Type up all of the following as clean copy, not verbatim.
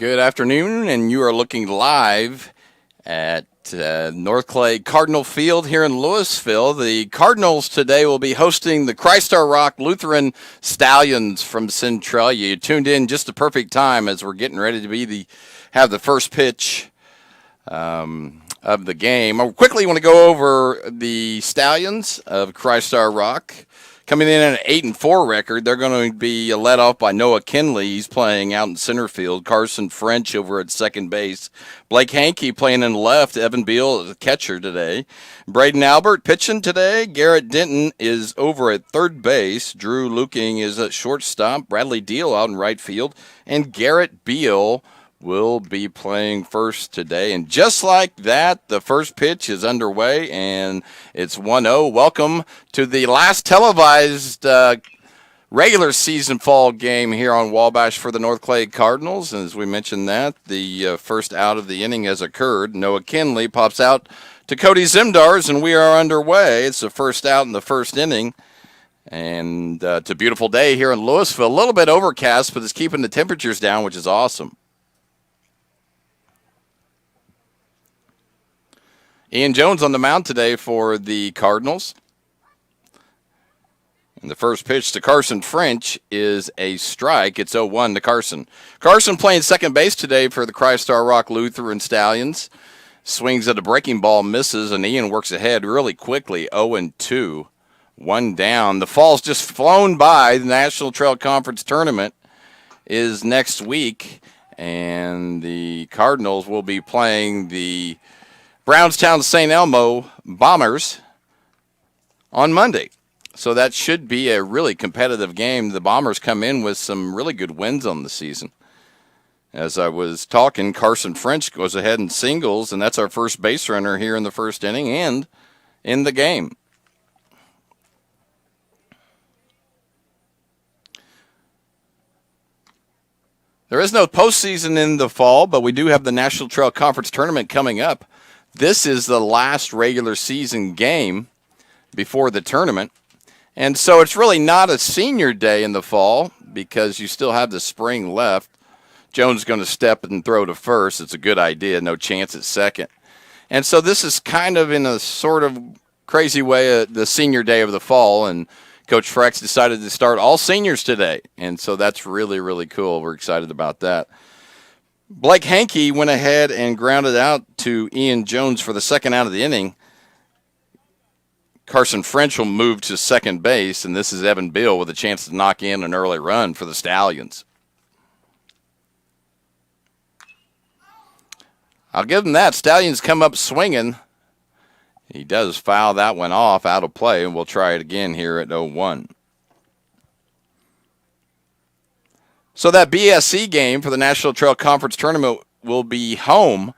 Good afternoon, and you are looking live at North Clay Cardinal Field here in Louisville. The Cardinals today will be hosting the Christ Our Rock Lutheran Stallions from Centralia. You tuned in just the perfect time as we're getting ready to have the first pitch of the game. I quickly want to go over the Stallions of Christ Our Rock. Coming in at an 8-4 record, they're going to be led off by Noah Kinley. He's playing out in center field. Carson French over at second base. Blake Hankey playing in left. Evan Beal is a catcher today. Braden Albert pitching today. Garrett Denton is over at third base. Drew Luking is at shortstop. Bradley Deal out in right field. And Garrett Beal will be playing first today. And just like that, the first pitch is underway, and it's 1-0. Welcome to the last televised regular season fall game here on Wabash for the North Clay Cardinals. And as we mentioned that, the first out of the inning has occurred. Noah Kinley pops out to Cody Zimdars, and we are underway. It's the first out in the first inning. And it's a beautiful day here in Louisville. A little bit overcast, but it's keeping the temperatures down, which is awesome. Ian Jones on the mound today for the Cardinals. And the first pitch to Carson French is a strike. It's 0-1 to Carson. Carson playing second base today for the Christ Our Rock Lutheran Stallions. Swings at a breaking ball, misses, and Ian works ahead really quickly. 0-2. One down. The fall's just flown by. The National Trail Conference Tournament is next week. And the Cardinals will be playing the Brownstown St. Elmo Bombers on Monday. So that should be a really competitive game. The Bombers come in with some really good wins on the season. As I was talking, Carson French goes ahead and singles, and that's our first base runner here in the first inning and in the game. There is no postseason in the fall, but we do have the National Trail Conference Tournament coming up. This is the last regular season game before the tournament. And so it's really not a senior day in the fall because you still have the spring left. Jones is going to step and throw to first. It's a good idea. No chance at second. And so this is kind of in a sort of crazy way the senior day of the fall. And Coach Frex decided to start all seniors today. And so that's really, really cool. We're excited about that. Blake Hankey went ahead and grounded out to Ian Jones for the second out of the inning. Carson French will move to second base, and this is Evan Beal with a chance to knock in an early run for the Stallions. I'll give him that. Stallions come up swinging. He does foul that one off, out of play, and we'll try it again here at 0-1. So that BSC game for the National Trail Conference Tournament will be home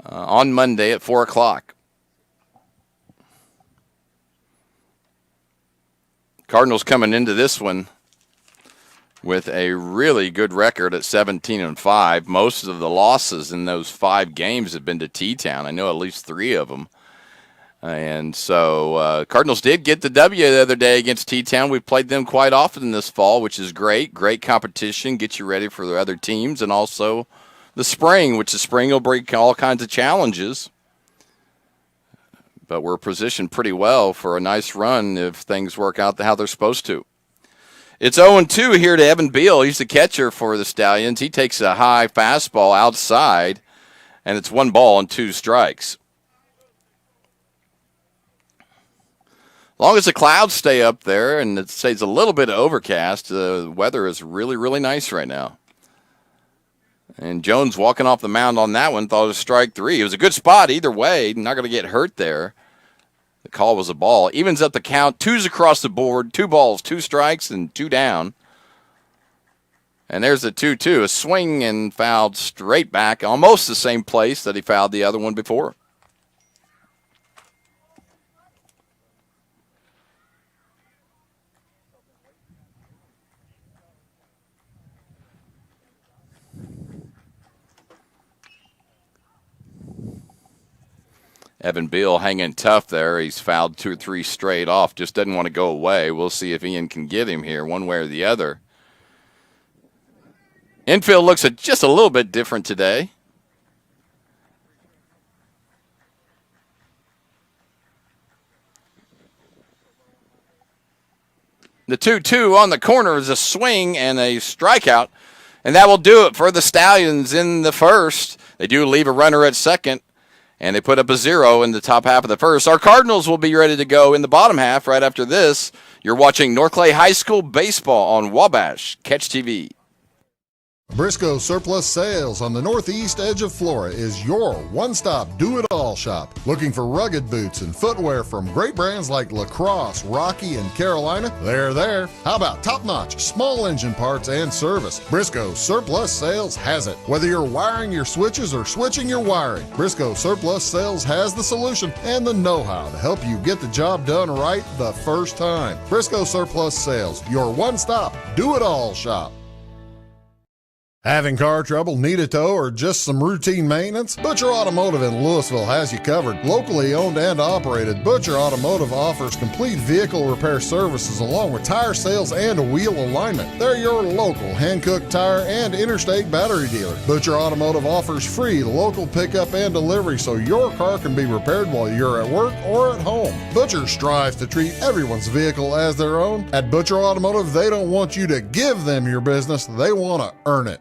on Monday at 4 o'clock. Cardinals coming into this one with a really good record at 17-5. Most of the losses in those 5 games have been to T-Town. I know at least 3 of them. And so Cardinals did get the W the other day against T-Town. We've played them quite often this fall, which is great. Great competition, get you ready for the other teams, and also the spring, which the spring will bring all kinds of challenges. But we're positioned pretty well for a nice run if things work out how they're supposed to. It's 0-2 here to Evan Beal. He's the catcher for the Stallions. He takes a high fastball outside, and it's 1 ball and 2 strikes. As long as the clouds stay up there and it stays a little bit overcast, the weather is really, really nice right now. And Jones walking off the mound on that one, thought it was strike 3. It was a good spot either way. Not going to get hurt there. The call was a ball. Evens up the count. 2's across the board. 2 balls, 2 strikes, and 2 down. And there's the 2-2. A swing and fouled straight back, almost the same place that he fouled the other one before. Evan Beal hanging tough there. He's fouled 2 or 3 straight off. Just doesn't want to go away. We'll see if Ian can get him here one way or the other. Infield looks just a little bit different today. The 2-2 on the corner is a swing and a strikeout, and that will do it for the Stallions in the first. They do leave a runner at second, and they put up a 0 in the top half of the first. Our Cardinals will be ready to go in the bottom half right after this. You're watching North Clay High School baseball on Wabash Catch TV. Briscoe Surplus Sales on the northeast edge of Flora is your one-stop do-it-all shop. Looking for rugged boots and footwear from great brands like Lacrosse, Rocky, and Carolina? They're there. How about top-notch small engine parts and service? Briscoe Surplus Sales has it. Whether you're wiring your switches or switching your wiring, Briscoe Surplus Sales has the solution and the know-how to help you get the job done right the first time. Briscoe Surplus Sales, your one-stop do-it-all shop. Having car trouble, need a tow, or just some routine maintenance? Butcher Automotive in Louisville has you covered. Locally owned and operated, Butcher Automotive offers complete vehicle repair services along with tire sales and wheel alignment. They're your local Hankook tire and interstate battery dealer. Butcher Automotive offers free local pickup and delivery so your car can be repaired while you're at work or at home. Butcher strives to treat everyone's vehicle as their own. At Butcher Automotive, they don't want you to give them your business, they want to earn it.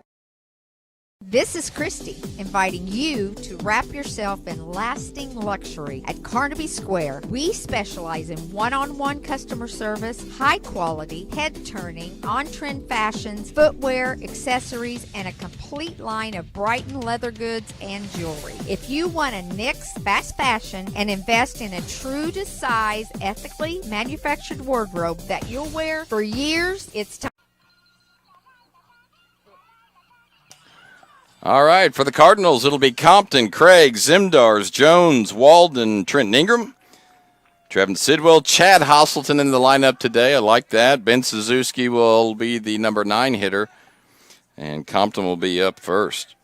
This is Christy, inviting you to wrap yourself in lasting luxury at Carnaby Square. We specialize in one-on-one customer service, high quality, head-turning, on-trend fashions, footwear, accessories, and a complete line of Brighton leather goods and jewelry. If you want to nix fast fashion and invest in a true-to-size, ethically manufactured wardrobe that you'll wear for years, it's time. All right, for the Cardinals, it'll be Compton, Craig, Zimdars, Jones, Walden, Trenton Ingram, Trevin Sidwell, Chad Hostleton in the lineup today. I like that. Ben Suzuki will be the number 9 hitter, and Compton will be up first.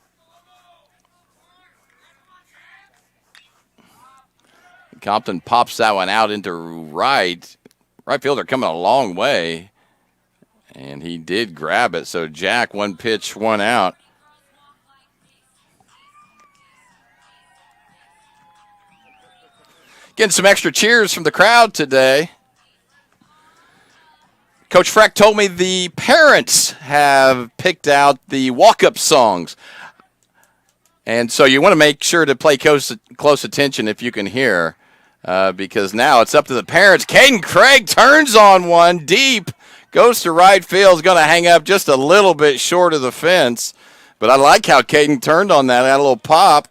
Compton pops that one out into right. Right fielder coming a long way, and he did grab it. So Jack, 1 pitch, 1 out. Getting some extra cheers from the crowd today. Coach Freck told me the parents have picked out the walk-up songs. And so you want to make sure to pay close attention if you can hear, because now it's up to the parents. Caden Craig turns on one deep, goes to right field, is going to hang up just a little bit short of the fence. But I like how Caden turned on that, had a little pop.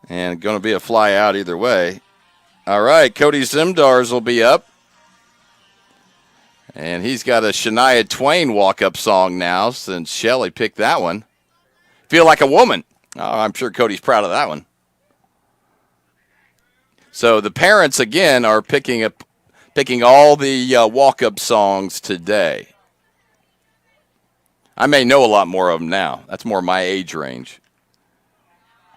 And going to be a fly out either way. All right, Cody Zimdars will be up. And he's got a Shania Twain walk-up song now since Shelley picked that one. Feel Like a Woman. Oh, I'm sure Cody's proud of that one. So the parents, again, are picking all the walk-up songs today. I may know a lot more of them now. That's more my age range.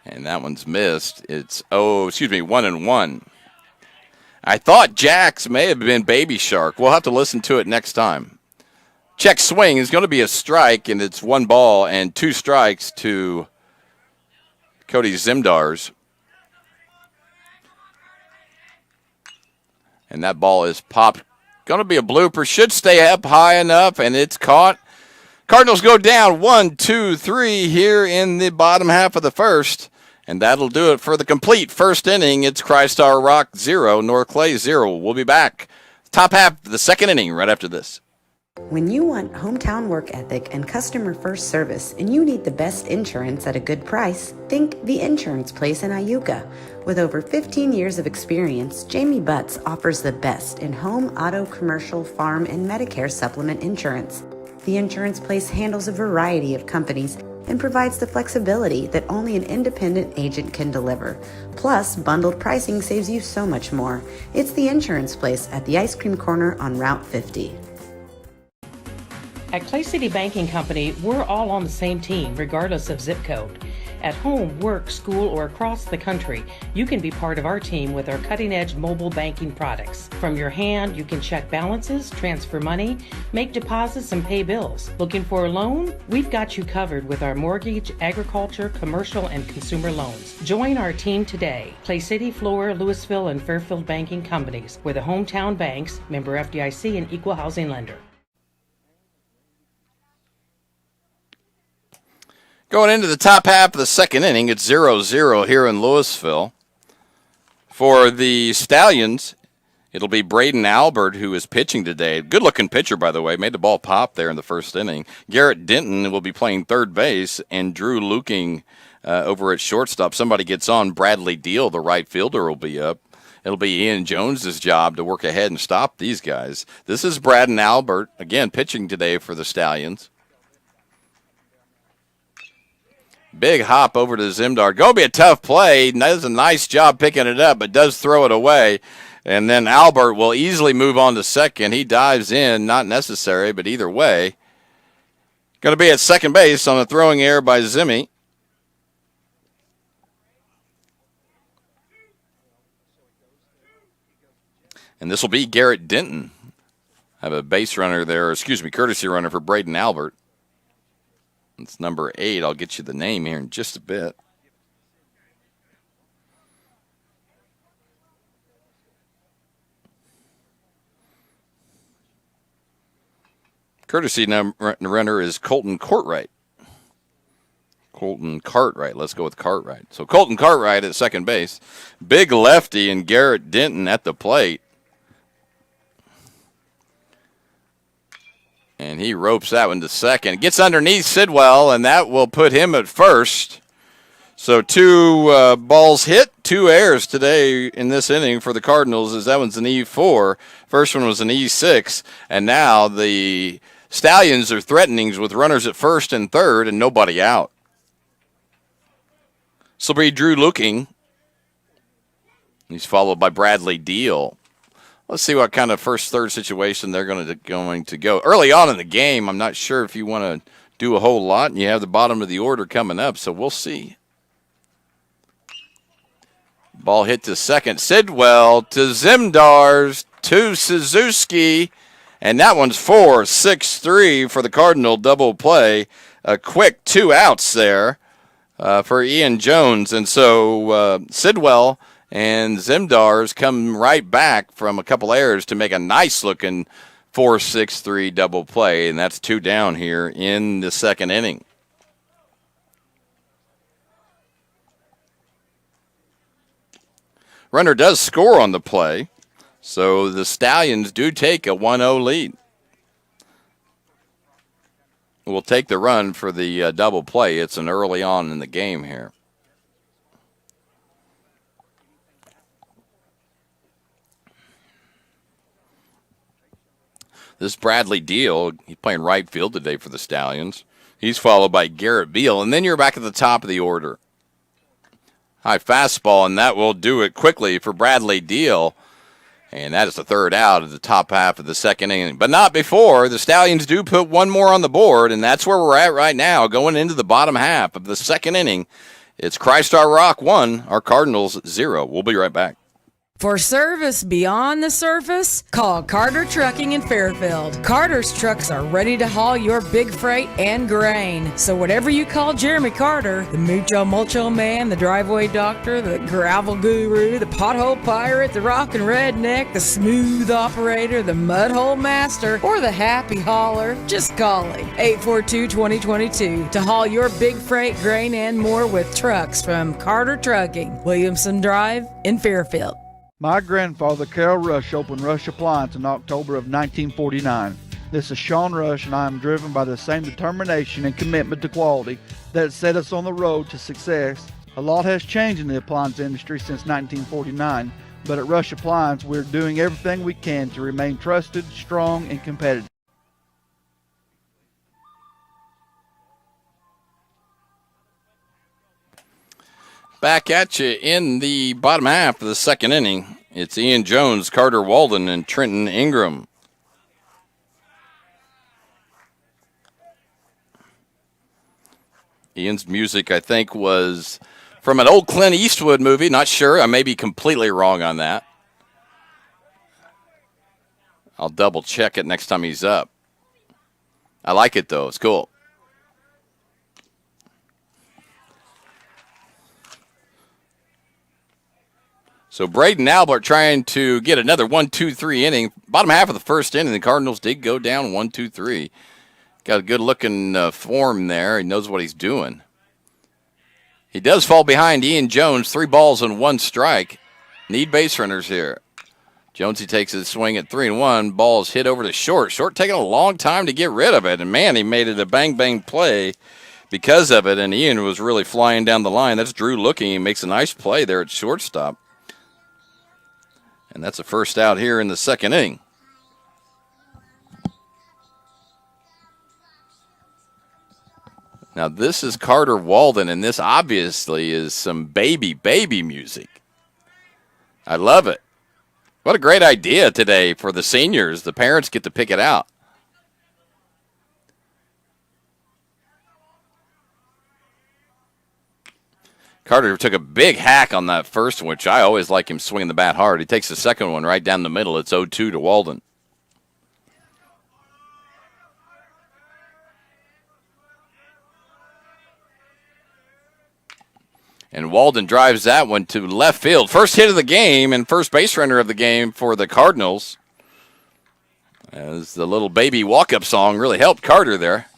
And that one's missed. It's 1-1. I thought Jack's may have been Baby Shark. We'll have to listen to it next time. Check swing is going to be a strike, and it's 1 ball and 2 strikes to Cody Zimdars. And that ball is popped. Going to be a blooper. Should stay up high enough, and it's caught. Cardinals go down 1-2-3 here in the bottom half of the first. And that'll do it for the complete first inning. It's Crystar Rock 0, North Clay 0. We'll be back. Top half of the second inning right after this. When you want hometown work ethic and customer-first service and you need the best insurance at a good price, think The Insurance Place in Iuka. With over 15 years of experience, Jamie Butts offers the best in home, auto, commercial, farm, and Medicare supplement insurance. The Insurance Place handles a variety of companies and provides the flexibility that only an independent agent can deliver. Plus, bundled pricing saves you so much more. It's The Insurance Place at the Ice Cream Corner on Route 50. At Clay City Banking Company, we're all on the same team, regardless of zip code. At home, work, school, or across the country, you can be part of our team with our cutting-edge mobile banking products. From your hand, you can check balances, transfer money, make deposits, and pay bills. Looking for a loan? We've got you covered with our mortgage, agriculture, commercial, and consumer loans. Join our team today. Clay City, Flora, Louisville, and Fairfield banking companies. We're the hometown banks, member FDIC, and equal housing lender. Going into the top half of the second inning, it's 0-0 here in Louisville. For the Stallions, it'll be Braden Albert who is pitching today. Good-looking pitcher, by the way. Made the ball pop there in the first inning. Garrett Denton will be playing third base, and Drew Luking over at shortstop. Somebody gets on. Bradley Deal, the right fielder, will be up. It'll be Ian Jones's job to work ahead and stop these guys. This is Braden Albert, again, pitching today for the Stallions. Big hop over to Zimdar. Going to be a tough play. Does a nice job picking it up, but does throw it away. And then Albert will easily move on to second. He dives in, not necessary, but either way. Going to be at second base on a throwing error by Zimmy. And this will be Garrett Denton. I have a base runner there, courtesy runner for Braden Albert. It's number 8. I'll get you the name here in just a bit. Courtesy runner is Colton Cartwright. Colton Cartwright. Let's go with Cartwright. So Colton Cartwright at second base. Big lefty and Garrett Denton at the plate. And he ropes that one to second. Gets underneath Sidwell, and that will put him at first. So 2 balls hit, 2 errors today in this inning for the Cardinals, as that one's an E4. First one was an E6. And now the Stallions are threatening with runners at first and third and nobody out. So it'll be Drew Luking. He's followed by Bradley Deal. Let's see what kind of first-third situation they're going to go. Early on in the game, I'm not sure if you want to do a whole lot, and you have the bottom of the order coming up, so we'll see. Ball hit to second. Sidwell to Zimdars to Suzuki, and that one's 4-6-3 for the Cardinal double play. A quick 2 outs there for Ian Jones, and so Sidwell and Zimdars come right back from a couple errors to make a nice-looking 4-6-3 double play, and that's 2 down here in the second inning. Runner does score on the play, so the Stallions do take a 1-0 lead. We'll take the run for the double play. It's an early on in the game here. This Bradley Deal, he's playing right field today for the Stallions. He's followed by Garrett Beal, and then you're back at the top of the order. High fastball, and that will do it quickly for Bradley Deal. And that is the third out of the top half of the second inning. But not before. The Stallions do put one more on the board, and that's where we're at right now, going into the bottom half of the second inning. It's Christ Our Rock 1, our Cardinals 0. We'll be right back. For service beyond the surface, call Carter Trucking in Fairfield. Carter's trucks are ready to haul your big freight and grain. So whatever you call Jeremy Carter, the Mucho Mulcho Man, the driveway doctor, the gravel guru, the pothole pirate, the rockin' redneck, the smooth operator, the mudhole master, or the happy hauler, just call him. 842-2022 to haul your big freight, grain, and more with trucks from Carter Trucking, Williamson Drive in Fairfield. My grandfather, Carol Rush, opened Rush Appliance in October of 1949. This is Sean Rush, and I am driven by the same determination and commitment to quality that set us on the road to success. A lot has changed in the appliance industry since 1949, but at Rush Appliance, we're doing everything we can to remain trusted, strong, and competitive. Back at you in the bottom half of the second inning. It's Ian Jones, Carter Walden, and Trenton Ingram. Ian's music, I think, was from an old Clint Eastwood movie. Not sure. I may be completely wrong on that. I'll double check it next time he's up. I like it, though. It's cool. So Braden Albert trying to get another 1-2-3 inning. Bottom half of the first inning, the Cardinals did go down 1-2-3. Got a good-looking form there. He knows what he's doing. He does fall behind Ian Jones, 3 balls and 1 strike. Need base runners here. Jonesy takes his swing at 3-1. Ball is hit over to short. Short taking a long time to get rid of it. And, man, he made it a bang-bang play because of it. And Ian was really flying down the line. That's Drew looking. He makes a nice play there at shortstop. And that's a first out here in the second inning. Now, this is Carter Walden, and this obviously is some baby music. I love it. What a great idea today for the seniors. The parents get to pick it out. Carter took a big hack on that first one, which I always like him swinging the bat hard. He takes the second one right down the middle. It's 0-2 to Walden. And Walden drives that one to left field. First hit of the game and first base runner of the game for the Cardinals. As the little baby walk-up song really helped Carter there.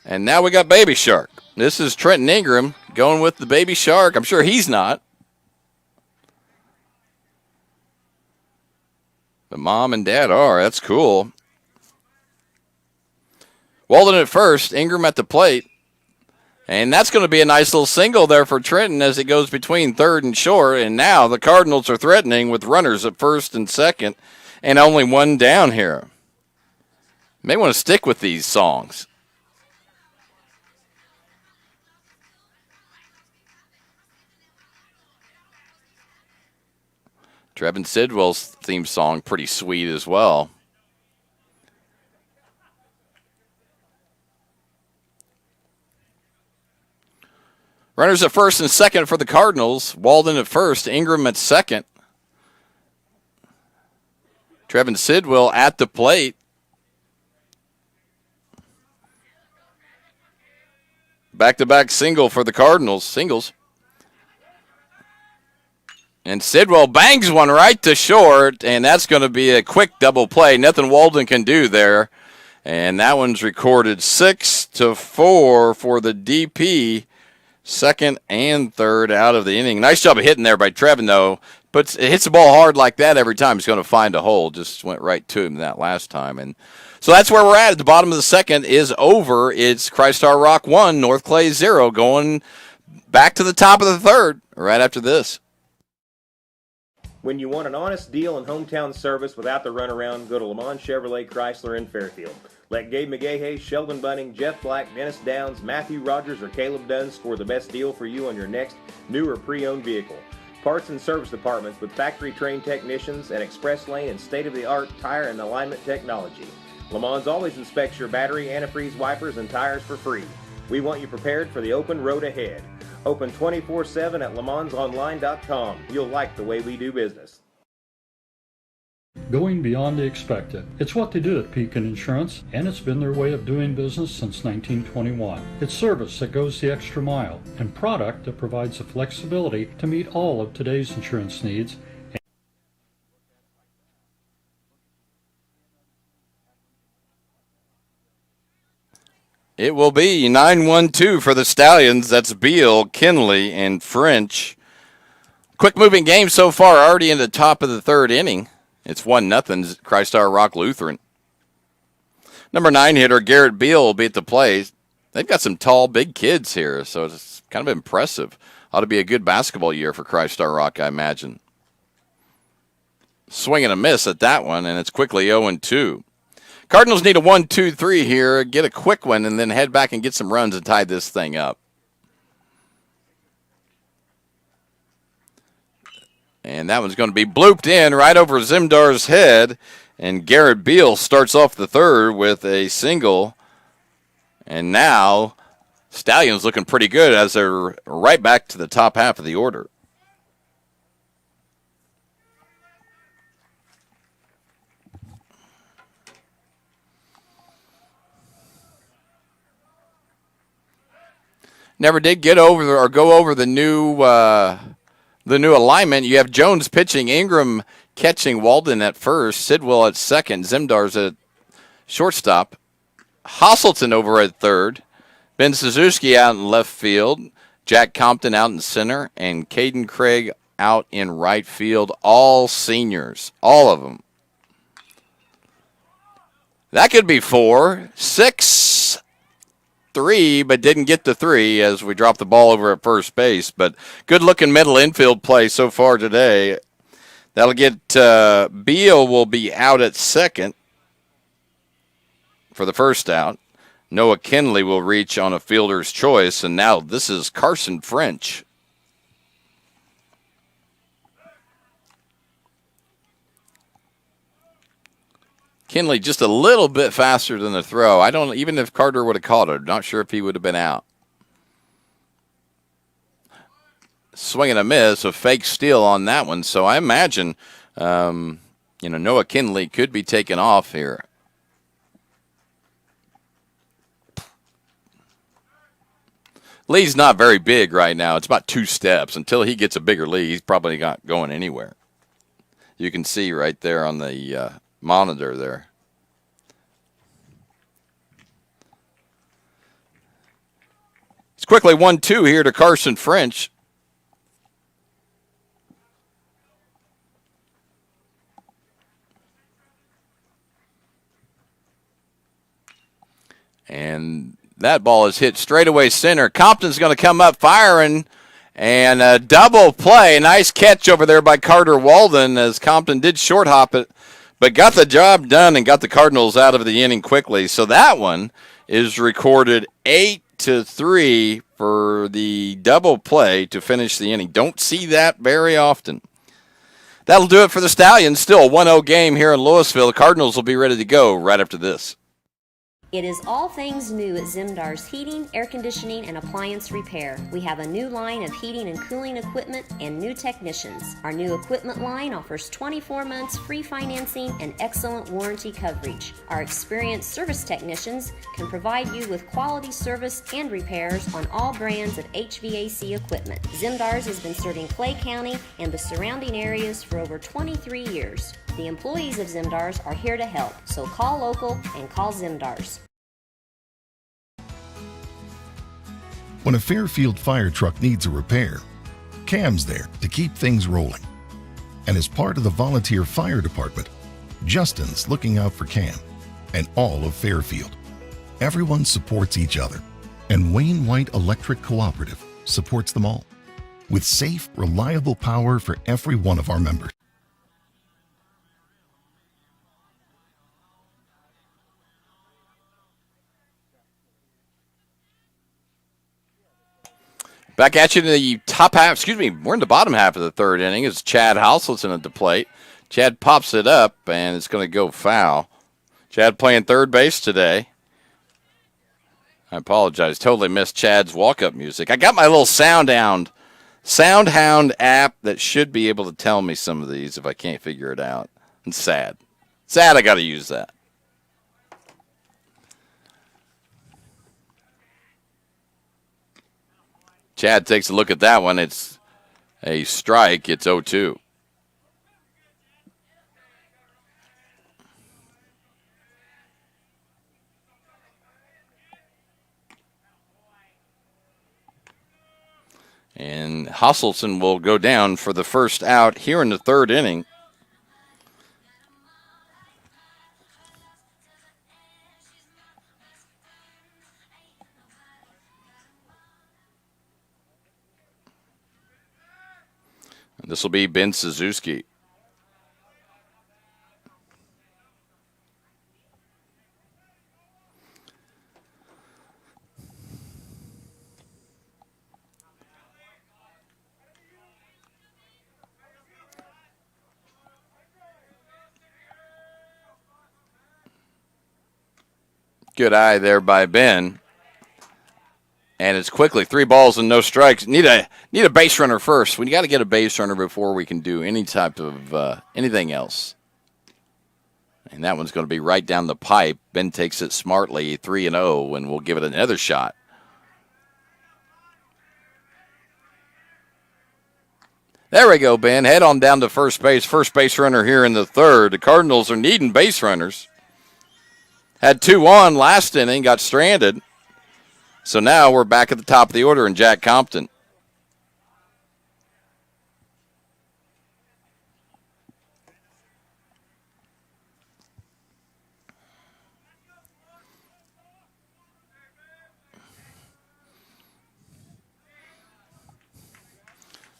And now we got Baby Shark. This is Trenton Ingram going with the Baby Shark. I'm sure he's not. But Mom and Dad are. That's cool. Walden at first, Ingram at the plate. And that's going to be a nice little single there for Trenton as it goes between third and short. And now the Cardinals are threatening with runners at first and second and only one down here. May want to stick with these songs. Trevin Sidwell's theme song, pretty sweet as well. Runners at first and second for the Cardinals. Walden at first, Ingram at second. Trevin Sidwell at the plate. Back-to-back single for the Cardinals. Singles. And Sidwell bangs one right to short, and that's going to be a quick double play. Nothing Walden can do there. And that one's recorded 6-4 for the DP. Second and third out of the inning. Nice job of hitting there by Trevin, though. But it hits the ball hard like that every time. He's going to find a hole. Just went right to him that last time. And so that's where we're at the bottom of the second is over. It's Christ-Our Rock 1, North Clay 0, going back to the top of the third right after this. When you want an honest deal and hometown service without the runaround, go to Le Mans Chevrolet Chrysler in Fairfield. Let Gabe McGahey, Sheldon Bunning, Jeff Black, Dennis Downs, Matthew Rogers, or Caleb Dunn score the best deal for you on your next new or pre-owned vehicle. Parts and service departments with factory-trained technicians and express lane and state-of-the-art tire and alignment technology. Le Mans always inspects your battery, antifreeze, wipers, and tires for free. We want you prepared for the open road ahead. Open 24/7 at lemansonline.com. You'll like the way we do business. Going beyond the expected. It's what they do at Pekin Insurance, and it's been their way of doing business since 1921. It's service that goes the extra mile, and product that provides the flexibility to meet all of today's insurance needs. It will be 9-1-2 for the Stallions. That's Beal, Kinley, and French. Quick moving game so far, already in the top of the third inning. It's 1-0, Christ-Our Rock Lutheran. Number 9 hitter Garrett Beal will be at the plate. They've got some tall, big kids here, so it's kind of impressive. Ought to be a good basketball year for Christ-Our Rock, I imagine. Swing and a miss at that one, and it's quickly 0-2. Cardinals need a 1-2-3 here, get a quick one, and then head back and get some runs and tie this thing up. And that one's going to be blooped in right over Zimdar's head. And Garrett Beal starts off the third with a single. And now Stallions looking pretty good as they're right back to the top half of the order. Never did get over or go over the new alignment. You have Jones pitching, Ingram catching, Walden at first, Sidwell at second, Zimdar's at shortstop, Hasselton over at third, Ben Suzuki out in left field, Jack Compton out in center, and Caden Craig out in right field. All seniors, all of them. That could be 4, 6, 3, but didn't get to 3 as we dropped the ball over at first base. But good-looking middle infield play so far today. That'll get Beal will be out at second for the first out. Noah Kinley will reach on a fielder's choice, and now this is Carson French. Kinley just a little bit faster than the throw. I don't, even if Carter would have caught it, not sure if he would have been out. Swing and a miss, a fake steal on that one. So I imagine, Noah Kinley could be taken off here. Lee's not very big right now. It's about 2 steps. Until he gets a bigger lead, he's probably not going anywhere. You can see right there on the monitor there. It's quickly 1-2 here to Carson French. And that ball is hit straightaway center. Compton's going to come up firing, and a double play. Nice catch over there by Carter Walden as Compton did short hop it, but got the job done and got the Cardinals out of the inning quickly. So that one is recorded 8-3 for the double play to finish the inning. Don't see that very often. That'll do it for the Stallions. Still a 1-0 game here in Louisville. The Cardinals will be ready to go right after this. It is all things new at Zimdar's Heating, Air Conditioning, and Appliance Repair. We have a new line of heating and cooling equipment and new technicians. Our new equipment line offers 24 months free financing and excellent warranty coverage. Our experienced service technicians can provide you with quality service and repairs on all brands of HVAC equipment. Zimdar's has been serving Clay County and the surrounding areas for over 23 years. The employees of Zimdar's are here to help, so call local and call Zimdar's. When a Fairfield fire truck needs a repair, Cam's there to keep things rolling. And as part of the volunteer fire department, Justin's looking out for Cam and all of Fairfield. Everyone supports each other, and Wayne White Electric Cooperative supports them all, with safe, reliable power for every one of our members. Back at you in the top half, we're in the bottom half of the third inning. It's Chad Hasselton at the plate. Chad pops it up, and it's going to go foul. Chad playing third base today. I apologize. Totally missed Chad's walk-up music. I got my little Soundhound app that should be able to tell me some of these if I can't figure it out. It's sad. Sad I got to use that. Chad takes a look at that one. It's a strike. It's 0-2. And Hasselton will go down for the first out here in the third inning. This will be Ben Suzuki. Good eye there by Ben. And it's quickly 3 balls and no strikes. Need a base runner first. We got to get a base runner before we can do any type of anything else. And that one's going to be right down the pipe. Ben takes it smartly, 3-0, and we'll give it another shot. There we go, Ben. Head on down to first base. First base runner here in the third. The Cardinals are needing base runners. Had 2 on last inning, got stranded. So now we're back at the top of the order in Jack Compton.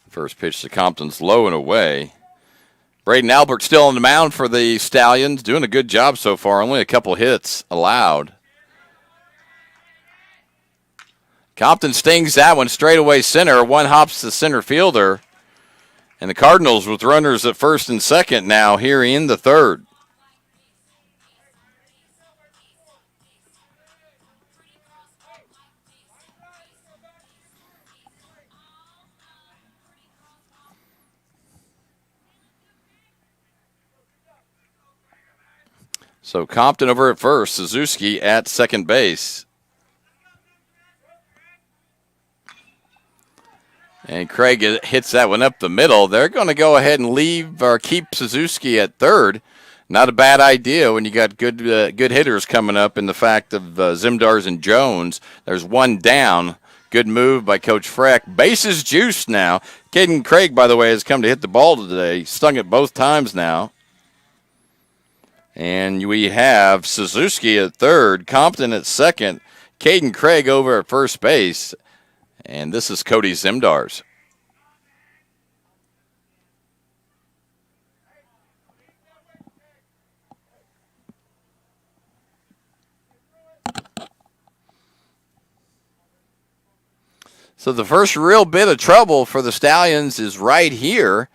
First pitch to Compton's low and away. Braden Albert still on the mound for the Stallions, doing a good job so far. Only a couple hits allowed. Compton stings that one straight away center. One hops the center fielder. And the Cardinals with runners at first and second now here in the third. So Compton over at first, Suzuki at second base. And Craig hits that one up the middle. They're going to go ahead and leave or keep Suzuki at third. Not a bad idea when you got good hitters coming up in the fact of Zimdars and Jones. There's one down. Good move by Coach Freck. Bases juiced now. Caden Craig, by the way, has come to hit the ball today. Stung it both times now. And we have Suzuki at third, Compton at second, Caden Craig over at first base. And this is Cody Zimdars. So the first real bit of trouble for the Stallions is right here.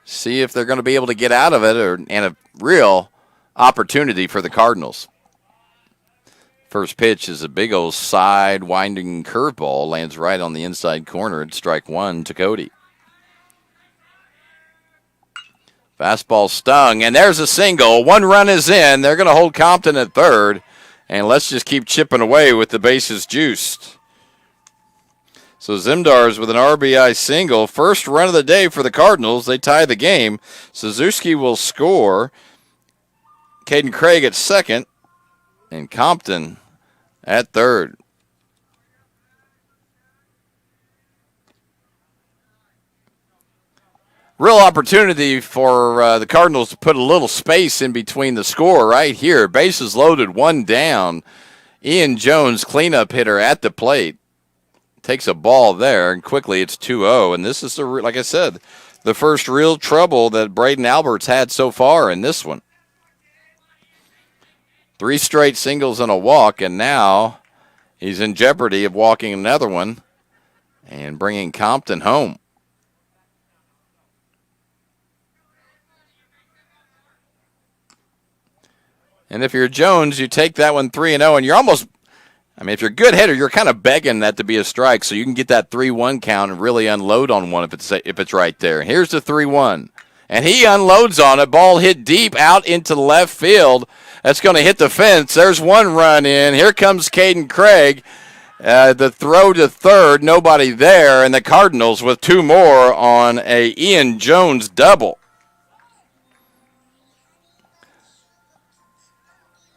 See if they're going to be able to get out of it, and a real opportunity for the Cardinals. First pitch is a big old side winding curveball, lands right on the inside corner at strike one to Cody. Fastball stung, and there's a single. 1 run is in. They're going to hold Compton at third, and let's just keep chipping away with the bases juiced. So Zimdars with an RBI single. First run of the day for the Cardinals. They tie the game. Suzuki will score. Caden Craig at second, and Compton at third. Real opportunity for the Cardinals to put a little space in between the score right here. Bases loaded, 1 down. Ian Jones, cleanup hitter at the plate. Takes a ball there, and quickly it's 2-0. And this is, like I said, the first real trouble that Braden Albert's had so far in this one. 3 straight singles and a walk, and now he's in jeopardy of walking another one and bringing Compton home. And if you're Jones, you take that one 3-0, and you're almost, if you're a good hitter, you're kind of begging that to be a strike so you can get that 3-1 count and really unload on one if it's right there. Here's the 3-1. And he unloads on it. Ball hit deep out into the left field. That's going to hit the fence. There's 1 run in. Here comes Caden Craig. The throw to third, nobody there. And the Cardinals with 2 more on a Ian Jones double.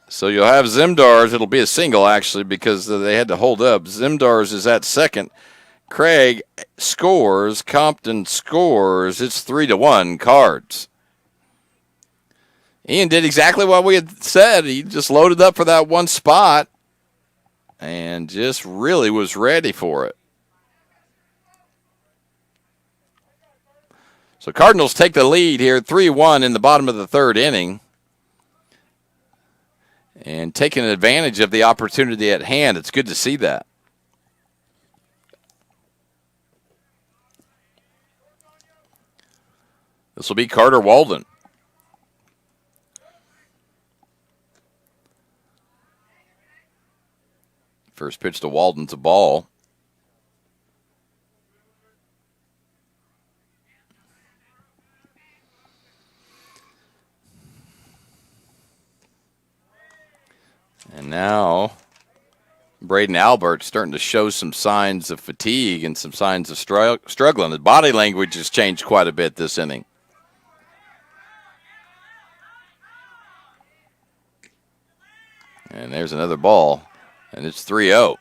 So you'll have Zimdars. It'll be a single, actually, because they had to hold up. Zimdars is at second. Craig scores. Compton scores. It's 3-1 Cards. Ian did exactly what we had said. He just loaded up for that one spot and just really was ready for it. So Cardinals take the lead here, 3-1 in the bottom of the third inning. And taking advantage of the opportunity at hand. It's good to see that. This will be Carter Walden. First pitch to Walden's a ball. And now Braden Albert starting to show some signs of fatigue and some signs of struggling. His body language has changed quite a bit this inning. And there's another ball, and it's 3-0.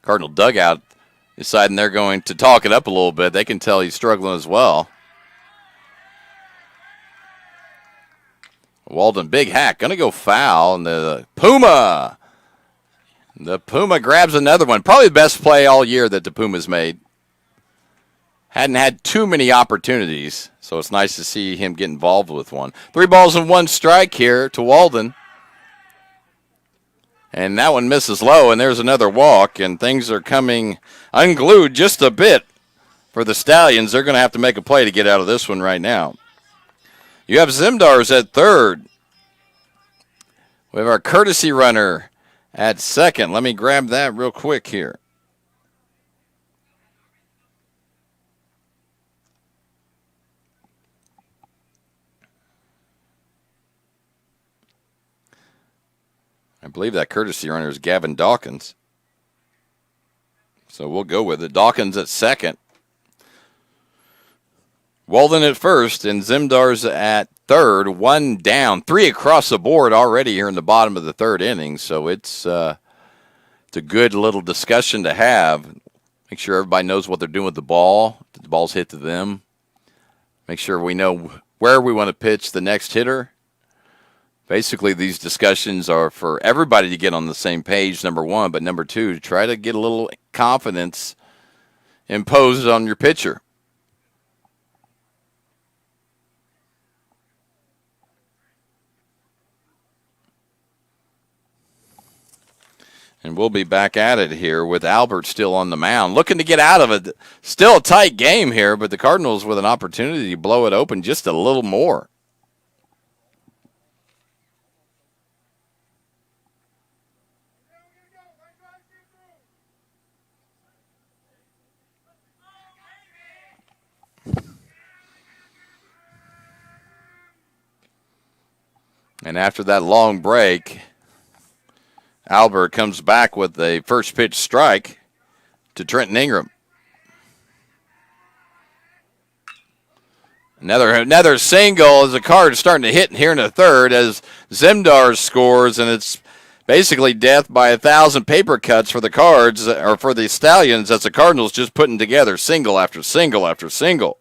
Cardinal dugout deciding they're going to talk it up a little bit. They can tell he's struggling as well. Walden, big hack, going to go foul, and the Puma grabs another one. Probably the best play all year that the Pumas made. Hadn't had too many opportunities, so it's nice to see him get involved with one. 3 balls and 1 strike here to Walden. And that one misses low, and there's another walk, and things are coming unglued just a bit for the Stallions. They're going to have to make a play to get out of this one right now. You have Zimdars at third. We have our courtesy runner at second. Let me grab that real quick here. I believe that courtesy runner is Gavin Dawkins. So we'll go with it. Dawkins at second. Walden at first and Zimdars at third. 1 down. 3 across the board already here in the bottom of the third inning. So it's a good little discussion to have. Make sure everybody knows what they're doing with the ball. The ball's hit to them. Make sure we know where we want to pitch the next hitter. Basically, these discussions are for everybody to get on the same page, number one, but number two, to try to get a little confidence imposed on your pitcher. And we'll be back at it here with Albert still on the mound, looking to get out of it. Still a tight game here, but the Cardinals with an opportunity to blow it open just a little more. And after that long break, Albert comes back with a first pitch strike to Trenton Ingram. Another single as the Card is starting to hit here in the third as Zimdar scores, and it's basically death by 1,000 paper cuts for the Cards, or for the Stallions, as the Cardinals just putting together single after single after single.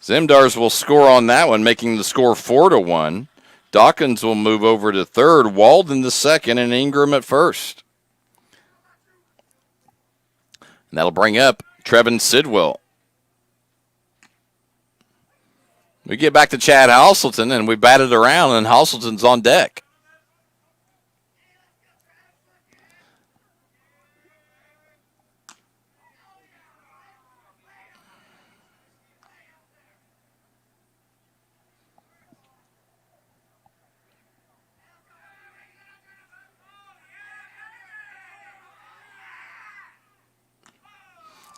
Zimdars will score on that one, making the score 4-1. Dawkins will move over to third, Walden to second, and Ingram at first. And that'll bring up Trevin Sidwell. We get back to Chad Hasselton, and we bat it around, and Hasselton's on deck.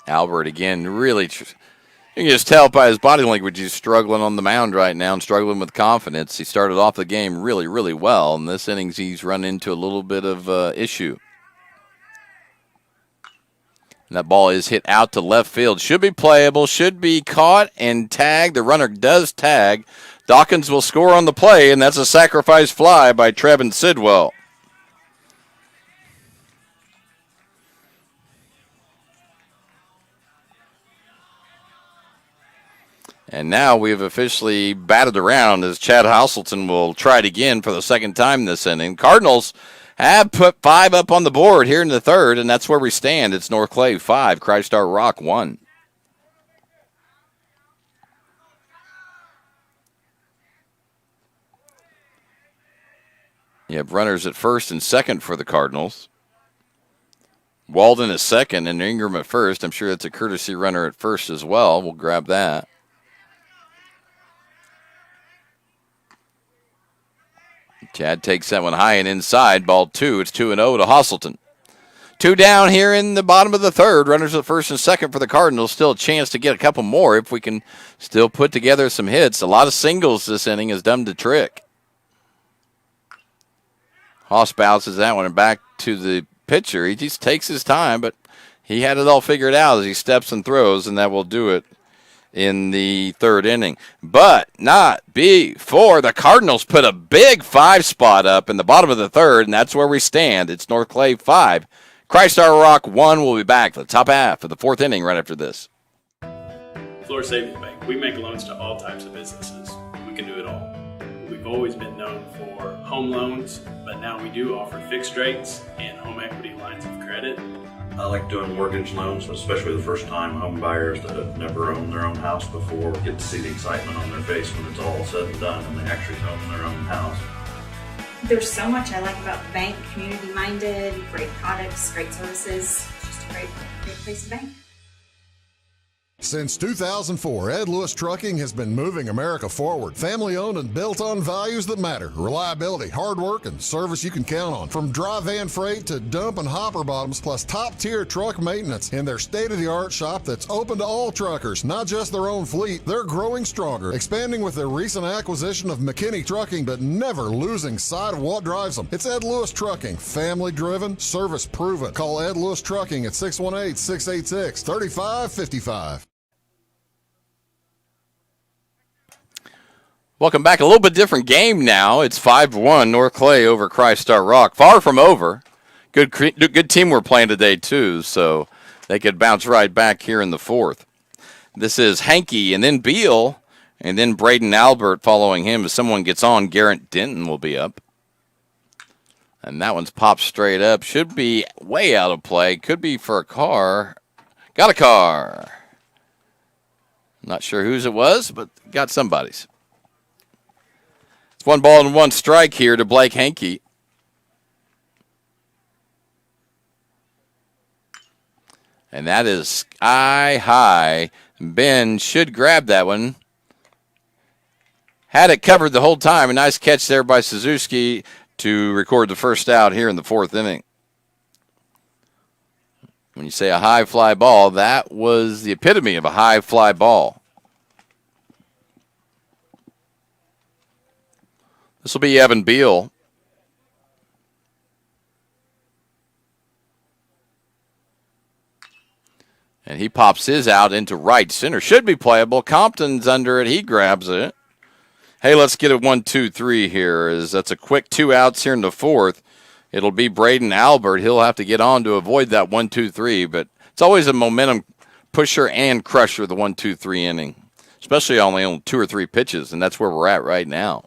Albert again, really, you can just tell by his body language he's struggling on the mound right now and struggling with confidence. He started off the game really, really well, and this innings he's run into a little bit of issue. And that ball is hit out to left field. Should be playable, should be caught and tagged. The runner does tag. Dawkins will score on the play, and that's a sacrifice fly by Trevin Sidwell. And now we've officially batted around as Chad Hasselton will try it again for the second time this inning. Cardinals have put 5 up on the board here in the third, and that's where we stand. It's North Clay 5, Christ-Star Rock 1. You have runners at first and second for the Cardinals. Walden at second and Ingram at first. I'm sure that's a courtesy runner at first as well. We'll grab that. Chad takes that one high and inside. Ball 2. It's 2-0 to Hasselton. 2 down here in the bottom of the third. Runners at first and second for the Cardinals. Still a chance to get a couple more if we can still put together some hits. A lot of singles this inning has done the trick. Hoss bounces that one and back to the pitcher. He just takes his time, but he had it all figured out as he steps and throws, and that will do it in the third inning. But not before the Cardinals put a big 5 spot up in the bottom of the third, and that's where we stand. It's North Clay 5. Christar Rock 1. Will be back for the top half of the fourth inning right after this. Florida Savings Bank. We make loans to all types of businesses. We can do it all. We've always been known for home loans, but now we do offer fixed rates and home equity lines of credit. I like doing mortgage loans, especially the first-time home buyers that have never owned their own house before. Get to see the excitement on their face when it's all said and done and they actually own their own house. There's so much I like about the bank, community-minded, great products, great services. It's just a great place to bank. Since 2004, Ed Lewis Trucking has been moving America forward. Family-owned and built on values that matter. Reliability, hard work, and service you can count on. From dry van freight to dump and hopper bottoms, plus top-tier truck maintenance. In their state-of-the-art shop that's open to all truckers, not just their own fleet, they're growing stronger, expanding with their recent acquisition of McKinney Trucking, but never losing sight of what drives them. It's Ed Lewis Trucking. Family-driven, service-proven. Call Ed Lewis Trucking at 618-686-3555. Welcome back. A little bit different game now. It's 5-1 North Clay over Christar Rock. Far from over. Good team we're playing today, too, so they could bounce right back here in the fourth. This is Hankey and then Beal and then Braden Albert following him. If someone gets on, Garrett Denton will be up. And that one's popped straight up. Should be way out of play. Could be for a car. Got a car. Not sure whose it was, but got somebody's. It's 1 ball and 1 strike here to Blake Hankey. And that is sky high. Ben should grab that one. Had it covered the whole time. A nice catch there by Suzuki to record the first out here in the fourth inning. When you say a high fly ball, that was the epitome of a high fly ball. This will be Evan Beal. And he pops his out into right center. Should be playable. Compton's under it. He grabs it. Hey, let's get a 1-2-3 here. That's a quick 2 outs here in the fourth. It'll be Braden Albert. He'll have to get on to avoid that 1-2-3. But it's always a momentum pusher and crusher, the 1-2-3 inning. Especially only on 2 or 3 pitches. And that's where we're at right now.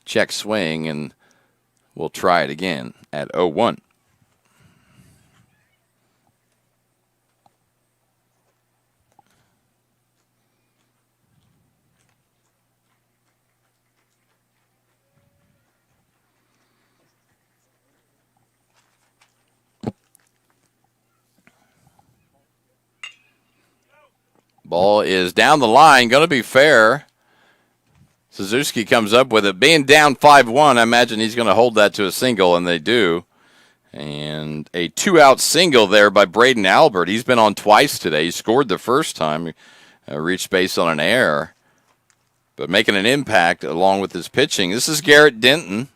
Check swing, and we'll try it again at 0-1. Ball is down the line, going to be fair. Suzuki comes up with it. Being down 5-1, I imagine he's going to hold that to a single, and they do. And a 2-out single there by Braden Albert. He's been on twice today. He scored the first time, reached base on an error, but making an impact along with his pitching. This is Garrett Denton.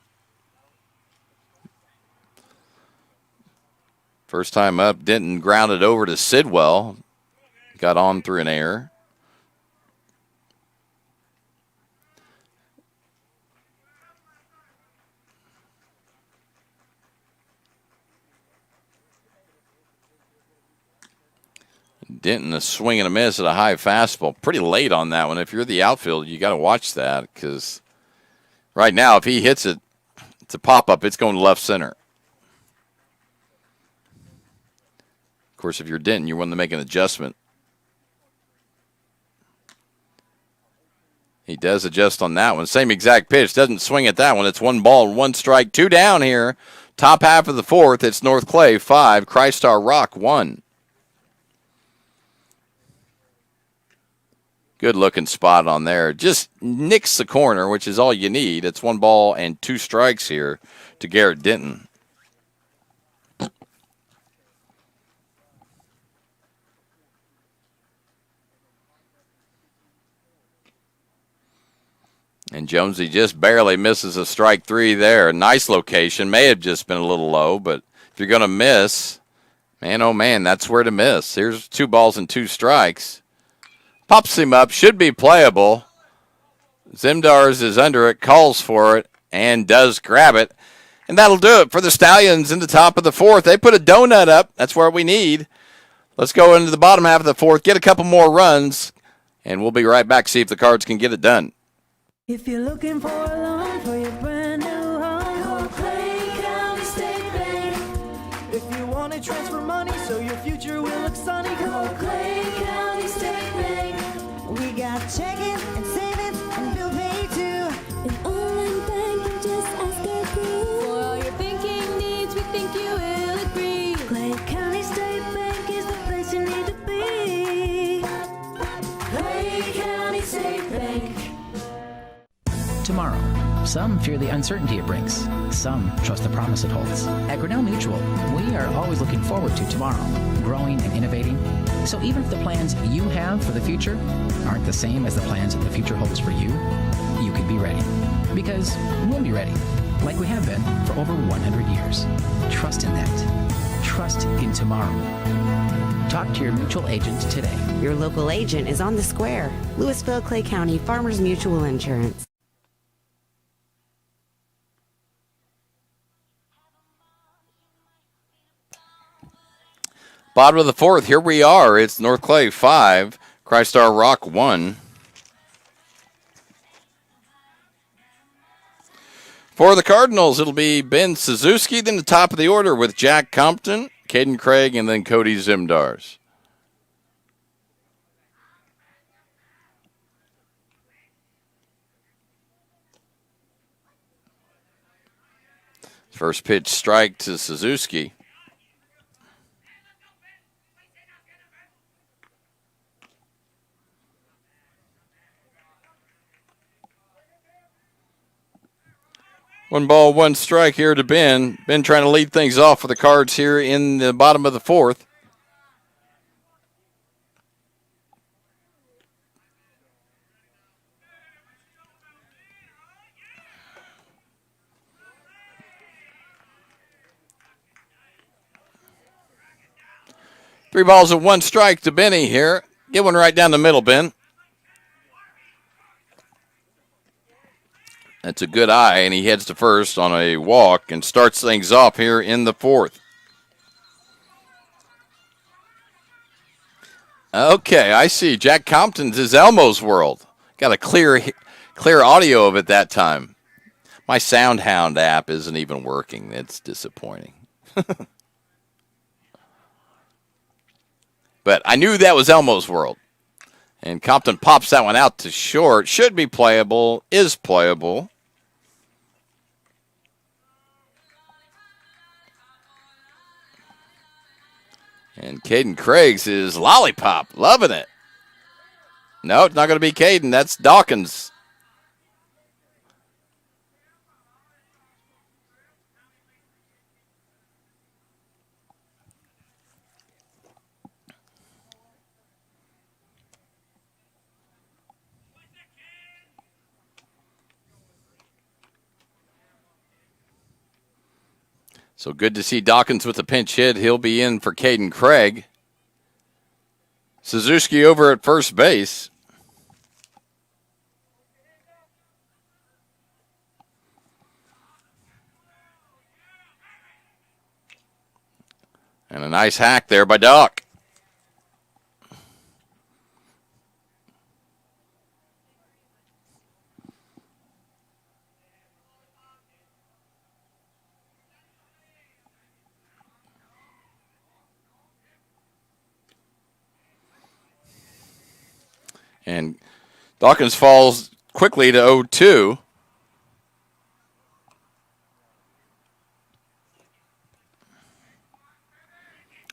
First time up, Denton grounded over to Sidwell. Got on through an error. Denton a swing and a miss at a high fastball. Pretty late on that one. If you're the outfield, you got to watch that because right now, if he hits it, it's a pop-up. It's going to left center. Of course, if you're Denton, you're one to make an adjustment. He does adjust on that one. Same exact pitch. Doesn't swing at that one. It's 1 ball, 1 strike, 2 down here. Top half of the fourth. It's North Clay 5, Christar Rock 1. Good looking spot on there. Just nicks the corner, which is all you need. It's 1 ball and 2 strikes here to Garrett Denton. And Jonesy just barely misses a strike 3 there. Nice location. May have just been a little low, but if you're going to miss, man, oh man, that's where to miss. Here's 2 balls and 2 strikes. Pops him up. Should be playable. Zimdars is under it, calls for it, and does grab it. And that'll do it for the Stallions in the top of the 4th. They put a donut up. That's what we need. Let's go into the bottom half of the 4th, get a couple more runs, and we'll be right back, see if the Cards can get it done. If you're looking for a loan for your brand new home, call Clay County State Bank. If you want to transfer money so your future will look sunny, call Clay County State Bank. We got checking and savings and bill pay too. An online bank, just ask our crew. For all your banking needs, we think you will agree. Clay County State Bank is the place you need to be. Clay County State Bank. Tomorrow. Some fear the uncertainty it brings. Some trust the promise it holds. At Grinnell Mutual, we are always looking forward to tomorrow, growing and innovating. So even if the plans you have for the future aren't the same as the plans the future holds for you, you can be ready. Because we'll be ready, like we have been for over 100 years. Trust in that. Trust in tomorrow. Talk to your mutual agent today. Your local agent is on the square. Louisville, Clay County Farmers Mutual Insurance. Bottom of the 4th, here we are. It's North Clay 5, Crystar Rock 1. For the Cardinals, it'll be Ben Suzuki, then the top of the order with Jack Compton, Caden Craig, and then Cody Zimdars. First pitch strike to Suzuki. One ball, one strike here to Ben. Ben trying to lead things off for the Cards here in the bottom of the 4th. Three balls and one strike to Benny here. Get one right down the middle, Ben. That's a good eye, and he heads to first on a walk and starts things off here in the 4th. Okay, I see. Jack Compton's is Elmo's World. Got a clear audio of it that time. My SoundHound app isn't even working. It's disappointing. But I knew that was Elmo's World. And Compton pops that one out to short. Should be playable. Is playable. And Caden Craig's is Lollipop. Loving it. No, it's not going to be Caden. That's Dawkins. So good to see Dawkins with a pinch hit. He'll be in for Caden Craig. Suzuki over at first base. And a nice hack there by Doc. And Dawkins falls quickly to 0-2.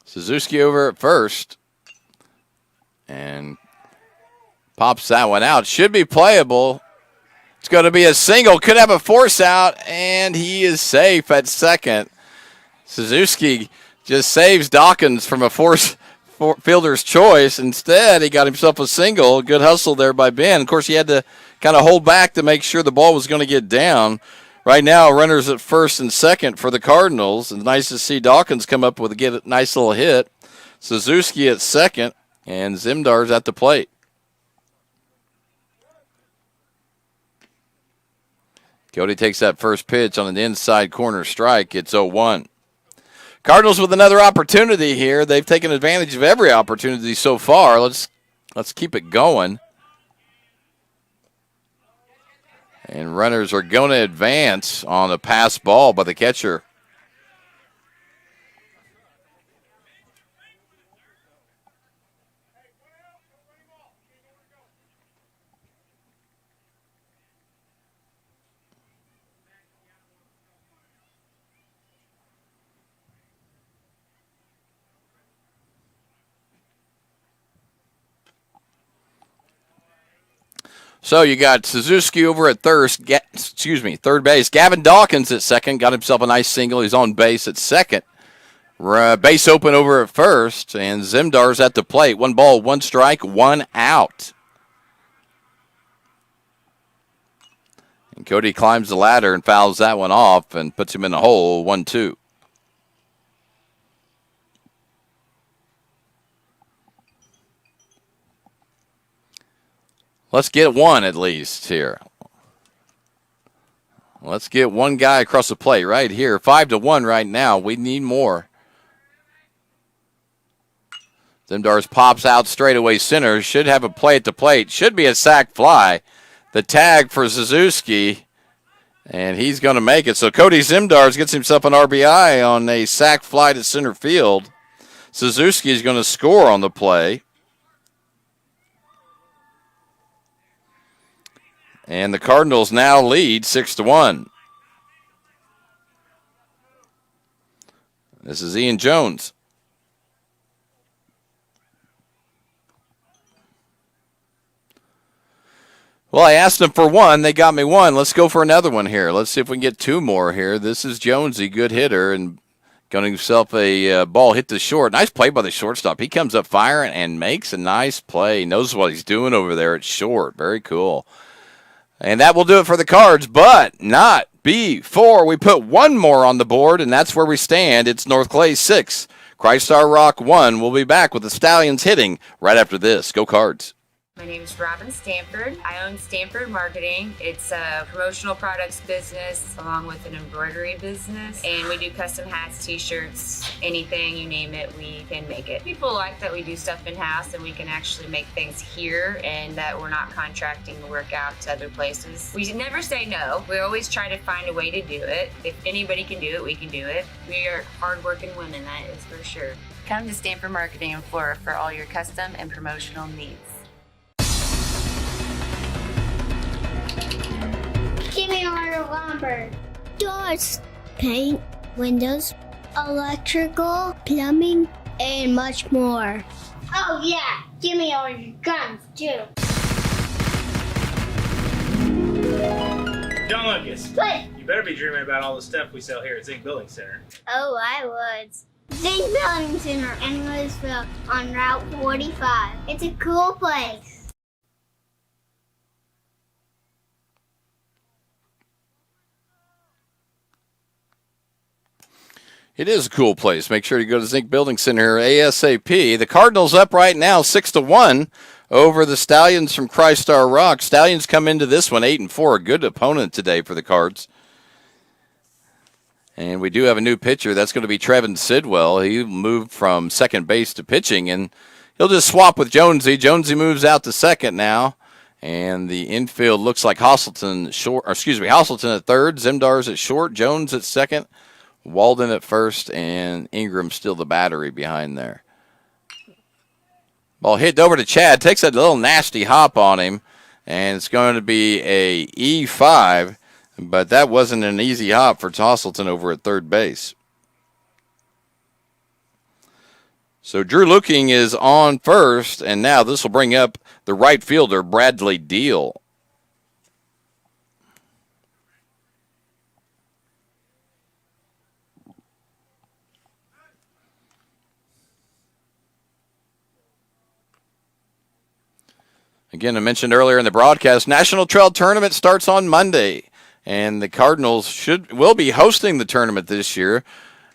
Suzuki over at first. And Pops that one out. Should be playable. It's going to be a single. Could have a force out, and he is safe at second. Suzuki just saves Dawkins from a fielder's choice. Instead, he got himself a single. Good hustle there by Ben. Of course, he had to kind of hold back to make sure the ball was going to get down. Right now, runners at first and second for the Cardinals. It's nice to see Dawkins come up with a nice little hit. Suzuki at second, and Zimdar's at the plate. Cody takes that first pitch on an inside corner strike. It's 0-1. Cardinals with another opportunity here. They've taken advantage of every opportunity so far. Let's keep it going. And runners are going to advance on a pass ball by the catcher. So you got Suzuki over at third base. Gavin Dawkins at second. Got himself a nice single. He's on base at second. Base open over at first. And Zimdar's at the plate. 1 ball, 1 strike, 1 out. And Cody climbs the ladder and fouls that one off and puts him in the hole. 1-2. Let's get one at least here. Let's get one guy across the plate right here. 5-1 right now. We need more. Zimdars pops out straightaway center. Should have a play at the plate. Should be a sac fly. The tag for Suzuki, and he's going to make it. So Cody Zimdars gets himself an RBI on a sac fly to center field. Suzuki is going to score on the play. And the Cardinals now lead 6-1. This is Ian Jones. Well, I asked them for one. They got me one. Let's go for another one here. Let's see if we can get 2 more here. This is Jonesy, good hitter, and got himself a ball hit to short. Nice play by the shortstop. He comes up firing and makes a nice play. He knows what he's doing over there at short. Very cool. And that will do it for the Cards, but not before we put one more on the board, and that's where we stand. It's North Clay 6, Christar Rock 1. We'll be back with the Stallions hitting right after this. Go Cards. My name is Robin Stanford. I own Stanford Marketing. It's a promotional products business along with an embroidery business. And we do custom hats, t-shirts, anything, you name it, we can make it. People like that we do stuff in-house and we can actually make things here and that we're not contracting the work out to other places. We never say no. We always try to find a way to do it. If anybody can do it, we can do it. We are hardworking women, that is for sure. Come to Stanford Marketing in Florida for all your custom and promotional needs. Give me a order of lumber. Doors, paint, windows, electrical, plumbing, and much more. Oh yeah, give me all your guns too. John Lucas. What? You better be dreaming about all the stuff we sell here at Zink Building Center. Oh, I would. Zink Building Center in Louisville on Route 45. It's a cool place. It is a cool place. Make sure you go to Zink Building Center ASAP. The Cardinals up right now 6-1 over the Stallions from Christar Rock. Stallions come into this one 8-4. A good opponent today for the Cards. And we do have a new pitcher. That's going to be Trevin Sidwell. He moved from second base to pitching, and he'll just swap with Jonesy. Jonesy moves out to second now. And the infield looks like Hasselton at third, Zimdars at short, Jones at second, Walden at first, and Ingram still the battery behind there. Ball hit over to Chad. Takes a little nasty hop on him, and it's going to be a E5, but that wasn't an easy hop for Tosselton over at third base. So Drew Looking is on first, and now this will bring up the right fielder, Bradley Deal. Again, I mentioned earlier in the broadcast, National Trail Tournament starts on Monday, and the Cardinals will be hosting the tournament this year.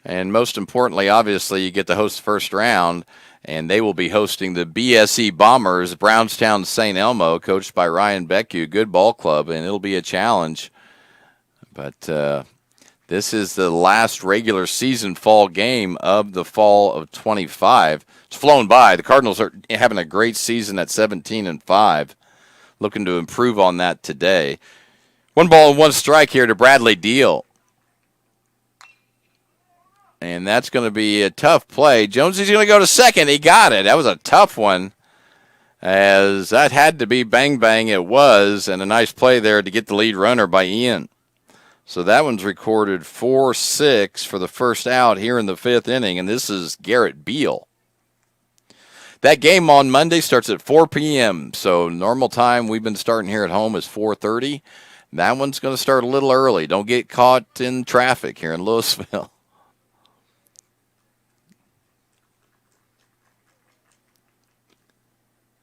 And most importantly, obviously, you get to host the first round, and they will be hosting the BSE Bombers, Brownstown St. Elmo, coached by Ryan Becku. Good ball club, and it'll be a challenge. But this is the last regular season fall game of the fall of 25. It's flown by. The Cardinals are having a great season at 17-5, looking to improve on that today. 1 ball and 1 strike here to Bradley Deal. And that's going to be a tough play. Jonesy's going to go to second. He got it. That was a tough one, as that had to be bang bang. It was, and a nice play there to get the lead runner by Ian. So that one's recorded 4-6 for the first out here in the 5th inning, and this is Garrett Beal. That game on Monday starts at 4 p.m., so normal time we've been starting here at home is 4:30. That one's going to start a little early. Don't get caught in traffic here in Louisville.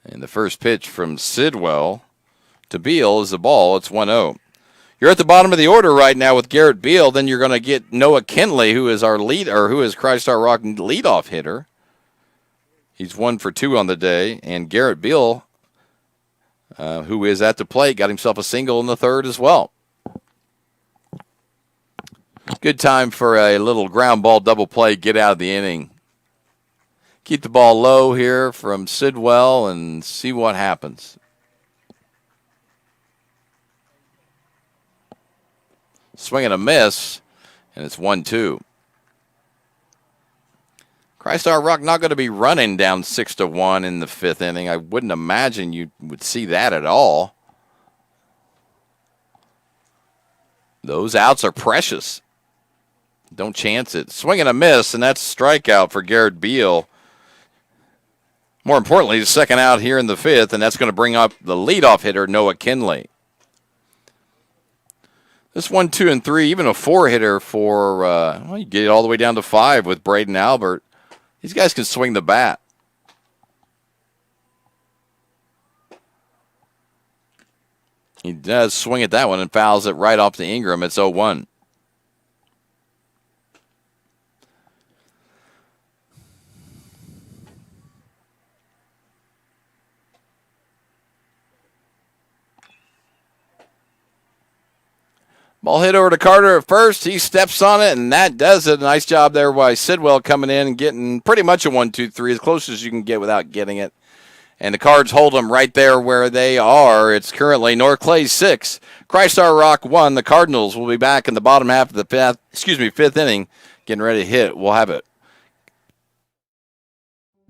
And the first pitch from Sidwell to Beal is the ball. It's 1-0. You're at the bottom of the order right now with Garrett Beal. Then you're going to get Noah Kinley, who is our lead, or who is Christ Our Rock leadoff hitter. He's 1 for 2 on the day, and Garrett Beal, who is at the plate, got himself a single in the 3rd as well. Good time for a little ground ball double play. Get out of the inning. Keep the ball low here from Sidwell and see what happens. Swing and a miss, and it's 1-2. Christ Our Rock not going to be running down 6-1 in the 5th inning. I wouldn't imagine you would see that at all. Those outs are precious. Don't chance it. Swing and a miss, and that's strikeout for Garrett Beal. More importantly, the second out here in the 5th, and that's going to bring up the leadoff hitter, Noah Kinley. This 1, 2, and 3, even a 4-hitter for, well, you get it all the way down to 5 with Braden Albert. These guys can swing the bat. He does swing at that one and fouls it right off to Ingram. It's 0-1. Ball hit over to Carter at first. He steps on it, and that does it. Nice job there by Sidwell coming in and getting pretty much a 1-2-3, as close as you can get without getting it. And the Cards hold them right there where they are. It's currently North Clay 6, Christ Our Rock 1. The Cardinals will be back in the bottom half of the 5th inning, getting ready to hit. We'll have it.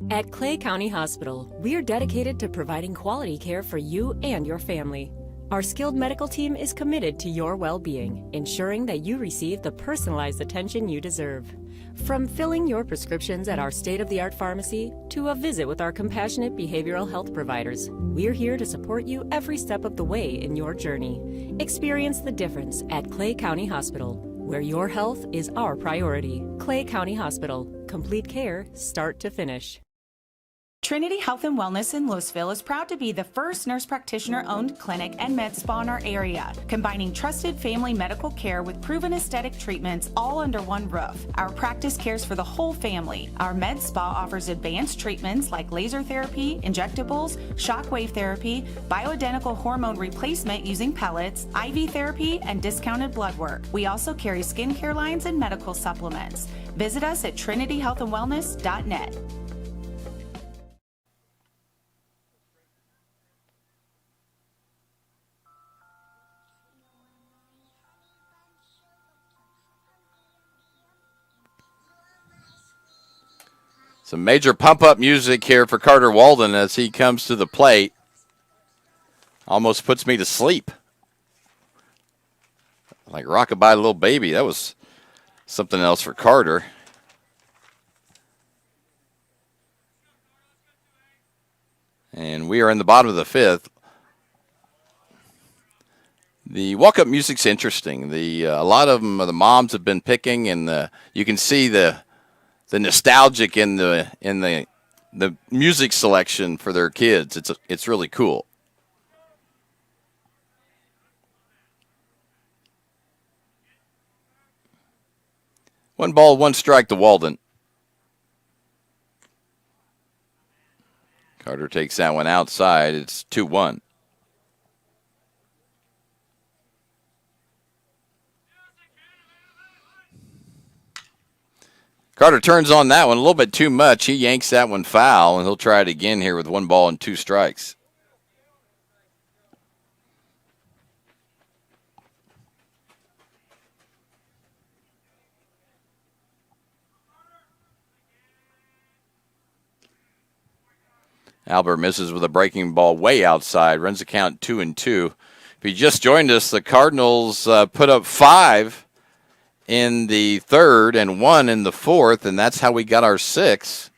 At Clay County Hospital, we are dedicated to providing quality care for you and your family. Our skilled medical team is committed to your well-being, ensuring that you receive the personalized attention you deserve. From filling your prescriptions at our state-of-the-art pharmacy to a visit with our compassionate behavioral health providers, we're here to support you every step of the way in your journey. Experience the difference at Clay County Hospital, where your health is our priority. Clay County Hospital, complete care, start to finish. Trinity Health and Wellness in Louisville is proud to be the first nurse practitioner-owned clinic and med spa in our area, combining trusted family medical care with proven aesthetic treatments all under one roof. Our practice cares for the whole family. Our med spa offers advanced treatments like laser therapy, injectables, shockwave therapy, bioidentical hormone replacement using pellets, IV therapy, and discounted blood work. We also carry skincare lines and medical supplements. Visit us at trinityhealthandwellness.net. Some major pump-up music here for Carter Walden as he comes to the plate. Almost puts me to sleep. Like Rockabye Little Baby. That was something else for Carter. And we are in the bottom of the fifth. The walk-up music's interesting. A lot of them, the moms have been picking, and you can see the nostalgic in the music selection for their kids. It's really cool. One ball, one strike to Walden. Carter takes that one outside. It's 2-1. Carter turns on that one a little bit too much. He yanks that one foul, and he'll try it again here with 1 ball and 2 strikes. Albert misses with a breaking ball way outside, runs the count 2-2. If you just joined us, the Cardinals put up 5 in the third and 1 in the fourth, and that's how we got our 6.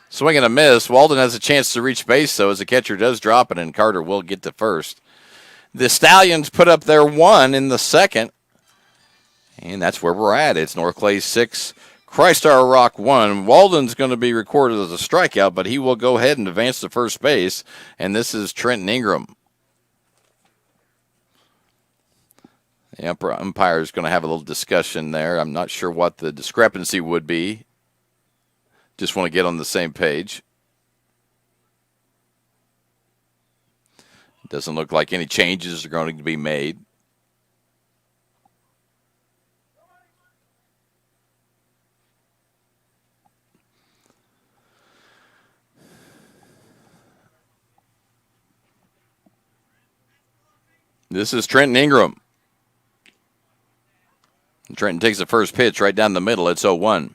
Swing and a miss. Walden has a chance to reach base, though, as the catcher does drop it, and Carter will get to first. The Stallions put up their 1 in the second, and that's where we're at. It's North Clay 6, Christar Rock 1. Walden's going to be recorded as a strikeout, but he will go ahead and advance to first base, and this is Trenton Ingram. The umpire is going to have a little discussion there. I'm not sure what the discrepancy would be. Just want to get on the same page. Doesn't look like any changes are going to be made. This is Trenton Ingram. Trenton takes the first pitch right down the middle. It's 0-1.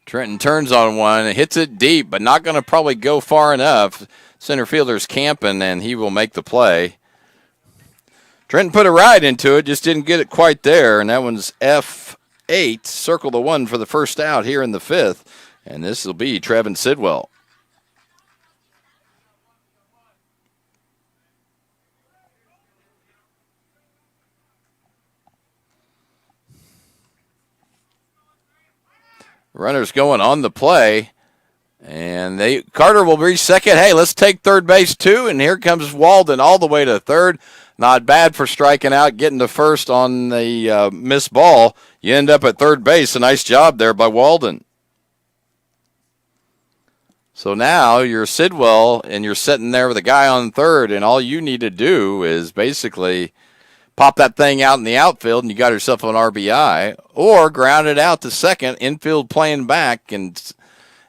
Trenton turns on one and hits it deep, but not going to probably go far enough. Center fielder's camping, and he will make the play. Trenton put a ride into it, just didn't get it quite there, and that one's F8. Circle the 1 for the first out here in the fifth, and this will be Trevin Sidwell. Runners going on the play, and Carter will reach second. Hey, let's take third base too, and here comes Walden all the way to third. Not bad for striking out, getting to first on the missed ball. You end up at third base. A nice job there by Walden. So now you're Sidwell, and you're sitting there with a guy on third, and all you need to do is basically pop that thing out in the outfield, and you got yourself an RBI, or ground it out to second, infield playing back, and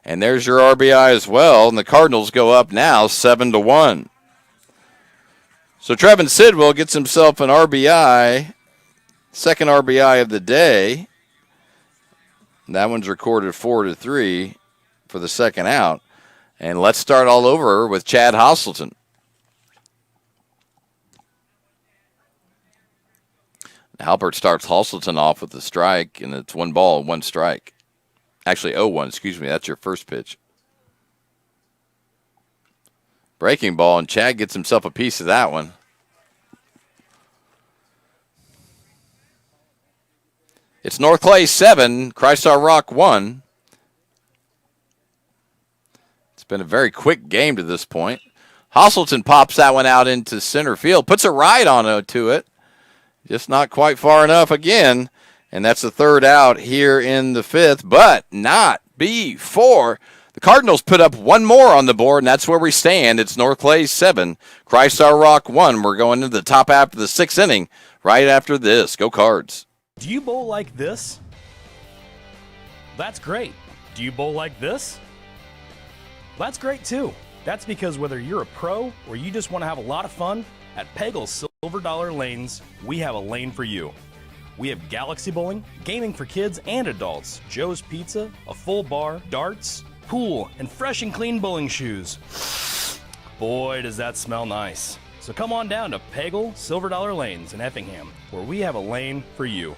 there's your RBI as well. And the Cardinals go up now 7-1. So Trevin Sidwell gets himself an RBI, second RBI of the day. That one's recorded 4-3 for the second out. And let's start all over with Chad Hostleton. Halpert starts Hostleton off with the strike, and it's 1 ball, 1 strike. Actually, 0-1, excuse me. That's your first pitch. Breaking ball, and Chad gets himself a piece of that one. It's North Clay 7, Christar Rock 1. It's been a very quick game to this point. Hostleton pops that one out into center field, puts a ride onto it. Just not quite far enough again. And that's the third out here in the fifth, but not before the Cardinals put up 1 more on the board, and that's where we stand. It's North Clay 7, Christar Rock 1. We're going into the top half of the 6th inning right after this. Go Cards. Do you bowl like this? That's great. Do you bowl like this? That's great too. That's because whether you're a pro or you just want to have a lot of fun, at Peggle's Silver Dollar Lanes, we have a lane for you. We have galaxy bowling, gaming for kids and adults, Joe's Pizza, a full bar, darts, pool, and fresh and clean bowling shoes. Boy, does that smell nice. So come on down to Pagel Silver Dollar Lanes in Effingham, where we have a lane for you.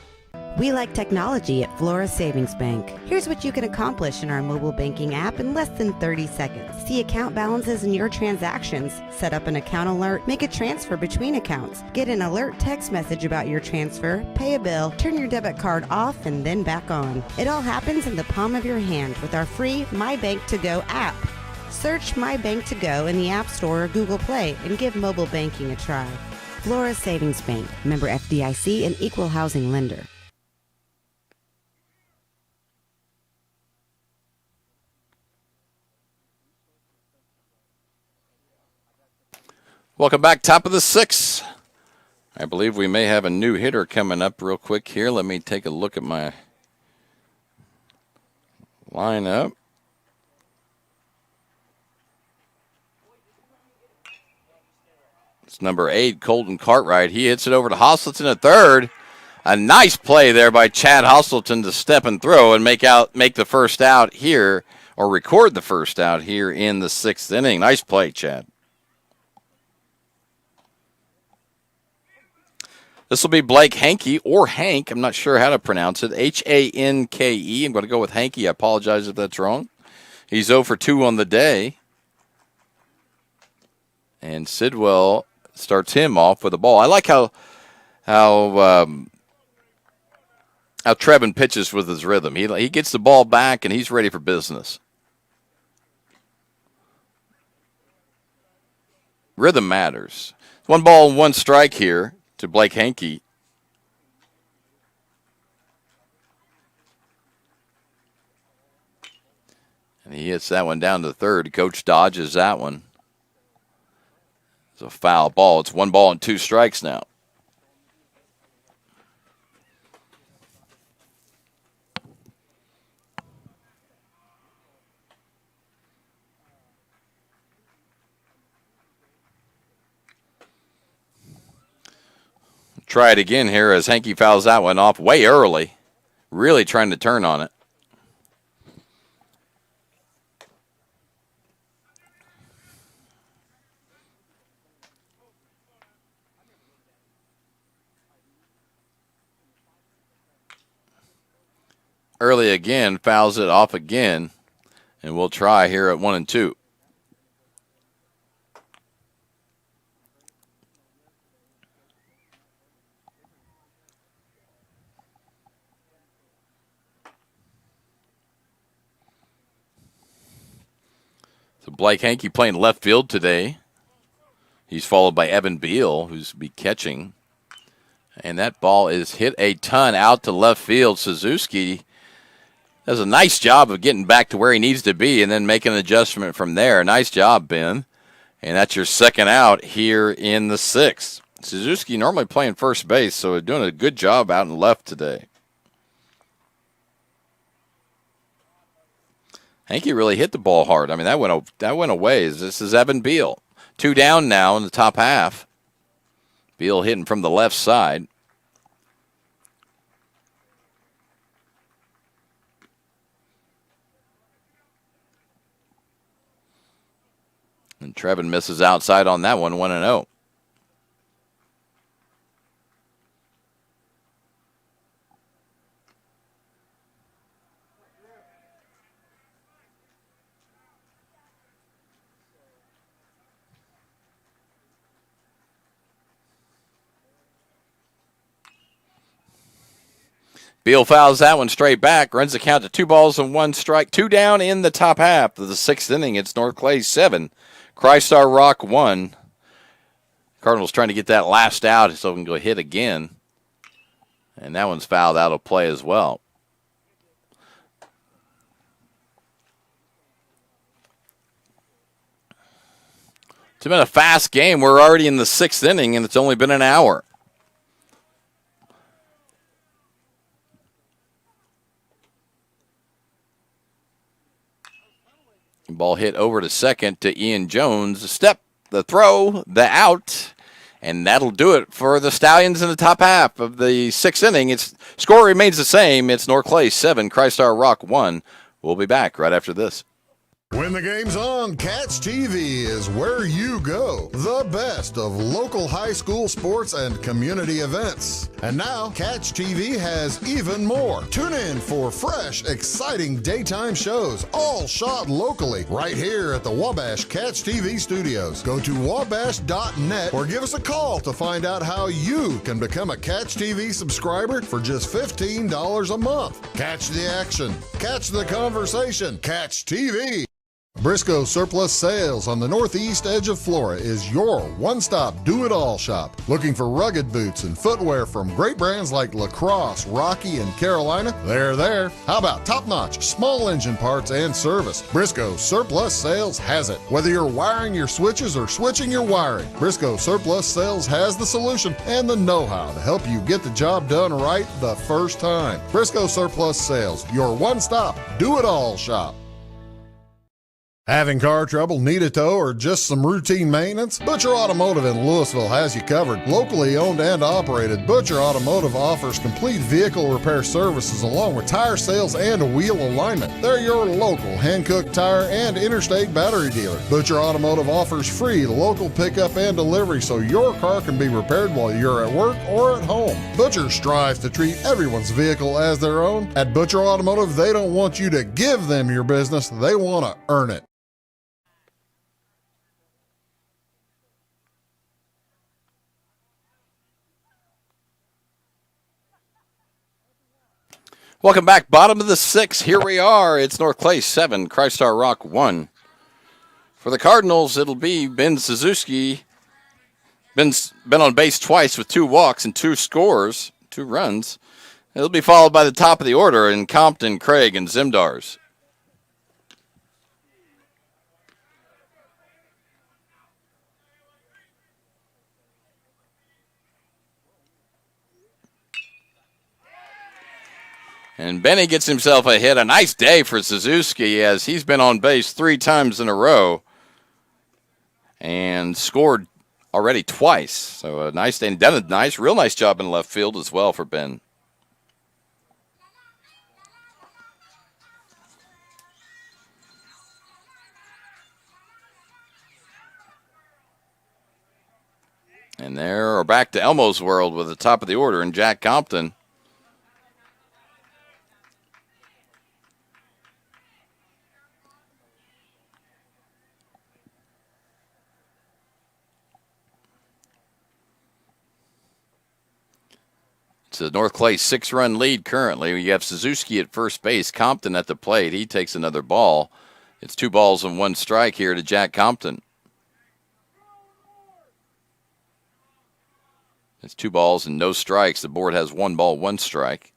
We like technology at Flora Savings Bank. Here's what you can accomplish in our mobile banking app in less than 30 seconds. See account balances in your transactions, set up an account alert, make a transfer between accounts, get an alert text message about your transfer, pay a bill, turn your debit card off and then back on. It all happens in the palm of your hand with our free My Bank to Go app. Search My Bank to Go in the App Store or Google Play and give mobile banking a try. Flora Savings Bank, member FDIC and equal housing lender. Welcome back, top of the 6th. I believe we may have a new hitter coming up real quick here. Let me take a look at my lineup. It's number 8, Colton Cartwright. He hits it over to Hostleton at third. A nice play there by Chad Hostleton to step and throw and make the first out here, or record the first out here in the 6th inning. Nice play, Chad. This will be Blake Hankey, or Hank. I'm not sure how to pronounce it. Hanke. I'm going to go with Hankey. I apologize if that's wrong. He's 0 for 2 on the day. And Sidwell starts him off with a ball. I like how Trevin pitches with his rhythm. He gets the ball back, and he's ready for business. Rhythm matters. 1 ball and 1 strike here to Blake Hankey. And he hits that one down to third. Coach dodges that one. It's a foul ball. It's 1 ball and 2 strikes now. Try it again here as Hankey fouls that one off way early. Really trying to turn on it. Early again, fouls it off again. And we'll try here at 1 and 2. So Blake Hankey playing left field today. He's followed by Evan Beal, who's be catching. And that ball is hit a ton out to left field. Suzuki does a nice job of getting back to where he needs to be and then making an adjustment from there. Nice job, Ben. And that's your second out here in the 6th. Suzuki normally playing first base, so doing a good job out in left today. Hankey really hit the ball hard. I mean, that went away. This is Evan Beal. 2 down now in the top half. Beal hitting from the left side. And Trevin misses outside on that one, 1-0. Beal fouls that one straight back, runs the count to 2 balls and 1 strike. 2 down in the top half of the 6th inning. It's North Clay 7, Crystar Rock 1. Cardinals trying to get that last out so we can go hit again. And that one's fouled out of play as well. It's been a fast game. We're already in the 6th inning, and it's only been an hour. Ball hit over to second to Ian Jones. The step, the throw, the out, and that'll do it for the Stallions in the top half of the 6th inning. Its score remains the same. It's North Clay 7, Crystar Rock 1. We'll be back right after this. When the game's on, Catch TV is where you go. The best of local high school sports and community events. And now, Catch TV has even more. Tune in for fresh, exciting daytime shows, all shot locally, right here at the Wabash Catch TV studios. Go to wabash.net or give us a call to find out how you can become a Catch TV subscriber for just $15 a month. Catch the action, catch the conversation, Catch TV. Briscoe Surplus Sales on the northeast edge of Flora is your one-stop do-it-all shop. Looking for rugged boots and footwear from great brands like Lacrosse, Rocky, and Carolina? They're there. How about top-notch small engine parts and service? Briscoe Surplus Sales has it. Whether you're wiring your switches or switching your wiring, Briscoe Surplus Sales has the solution and the know-how to help you get the job done right the first time. Briscoe Surplus Sales, your one-stop do-it-all shop. Having car trouble, need a tow, or just some routine maintenance? Butcher Automotive in Louisville has you covered. Locally owned and operated, Butcher Automotive offers complete vehicle repair services along with tire sales and wheel alignment. They're your local Hankook tire and interstate battery dealer. Butcher Automotive offers free local pickup and delivery so your car can be repaired while you're at work or at home. Butcher strives to treat everyone's vehicle as their own. At Butcher Automotive, they don't want you to give them your business, they want to earn it. Welcome back. Bottom of the sixth. Here we are. It's North Clay 7, Christar Rock 1. For the Cardinals, it'll be Ben Suzuki. Been on base twice with 2 walks and 2 scores, 2 runs. It'll be followed by the top of the order in Compton, Craig, and Zimdars. And Benny gets himself a hit. A nice day for Suzuki as he's been on base 3 times in a row and scored already twice. So a nice day. And done a real nice job in left field as well for Ben. And there are back to Elmo's world with the top of the order and Jack Compton. It's a North Clay 6-run lead currently. You have Suzuki at first base, Compton at the plate. He takes another ball. It's 2 balls and 1 strike here to Jack Compton. It's 2 balls and no strikes. The board has 1 ball, 1 strike.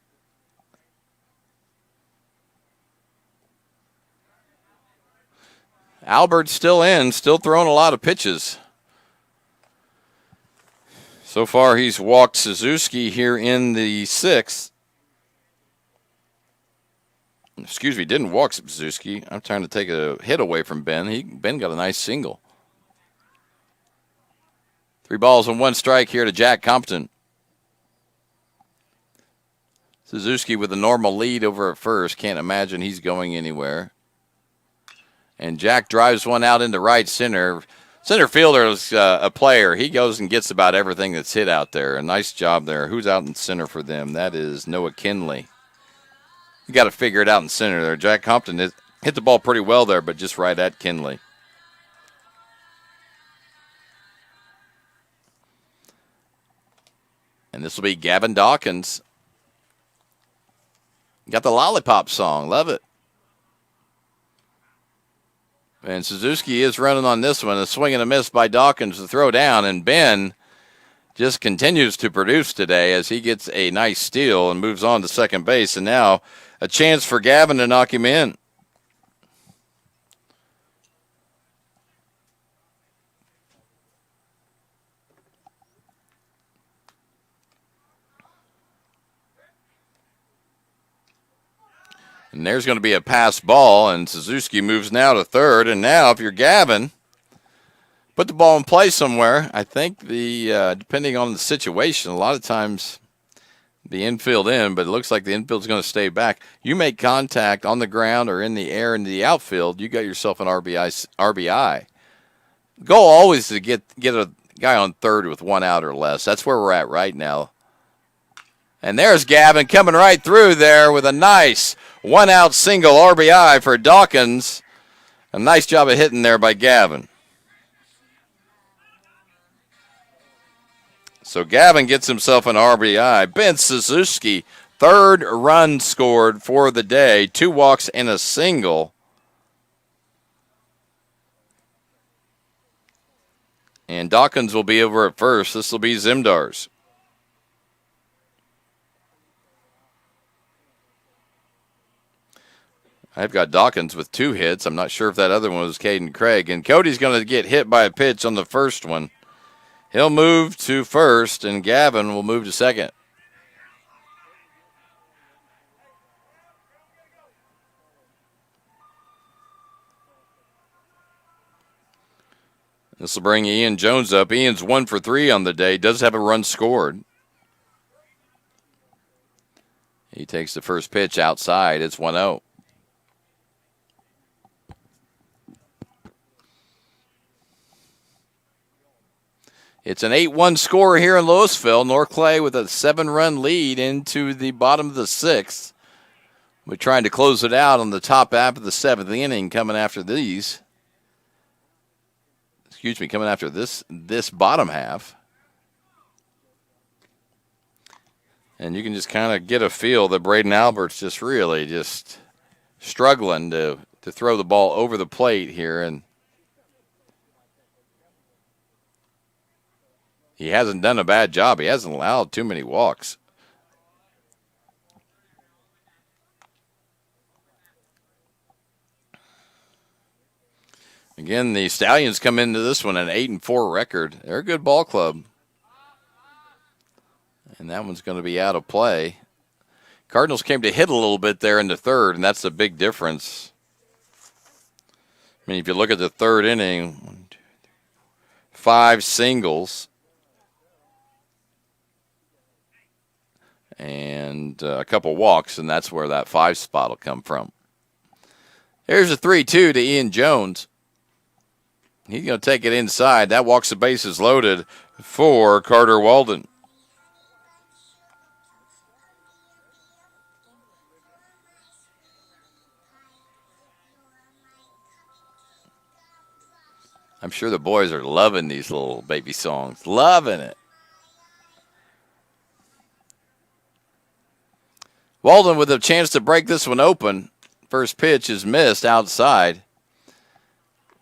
Albert's still in, still throwing a lot of pitches. So far, he's walked Suzuki here in the 6th. Excuse me, didn't walk Suzuki. I'm trying to take a hit away from Ben. Ben got a nice single. 3 balls and 1 strike here to Jack Compton. Suzuki with a normal lead over at first. Can't imagine he's going anywhere. And Jack drives one out into right center. Center fielder is a player. He goes and gets about everything that's hit out there. A nice job there. Who's out in center for them? That is Noah Kinley. You got to figure it out in center there. Jack Compton hit the ball pretty well there, but just right at Kinley. And this will be Gavin Dawkins. Got the lollipop song. Love it. And Suzuki is running on this one. A swing and a miss by Dawkins to throw down. And Ben just continues to produce today as he gets a nice steal and moves on to second base. And now a chance for Gavin to knock him in. And there's going to be a pass ball, and Suzuki moves now to third. And now, if you're Gavin, put the ball in play somewhere. I think depending on the situation, a lot of times the infield in, but it looks like the infield's going to stay back. You make contact on the ground or in the air into the outfield, you got yourself an RBI. Goal always to get a guy on third with one out or less. That's where we're at right now. And there's Gavin coming right through there with a nice one-out single RBI for Dawkins. A nice job of hitting there by Gavin. So Gavin gets himself an RBI. Ben Suzuki, third run scored for the day. 2 walks and a single. And Dawkins will be over at first. This will be Zimdars. I've got Dawkins with 2 hits. I'm not sure if that other one was Caden Craig. And Cody's going to get hit by a pitch on the first one. He'll move to first, and Gavin will move to second. This will bring Ian Jones up. Ian's 1 for 3 on the day. Does have a run scored. He takes the first pitch outside. It's 1-0. It's an 8-1 score here in Louisville. North Clay with a 7-run lead into the bottom of the 6th. We're trying to close it out on the top half of the 7th inning coming after these. Coming after this bottom half. And you can just kind of get a feel that Braden Albert's just really just struggling to throw the ball over the plate here. And he hasn't done a bad job. He hasn't allowed too many walks. Again, the Stallions come into this one an 8-4 record. They're a good ball club. And that one's going to be out of play. Cardinals came to hit a little bit there in the third, and that's the big difference. I mean, if you look at the third inning, 5 singles. And a couple walks, and that's where that 5 spot will come from. Here's a 3-2 to Ian Jones. He's going to take it inside. That walks the bases loaded for Carter Walden. I'm sure the boys are loving these little baby songs. Loving it. Walden with a chance to break this one open. First pitch is missed outside.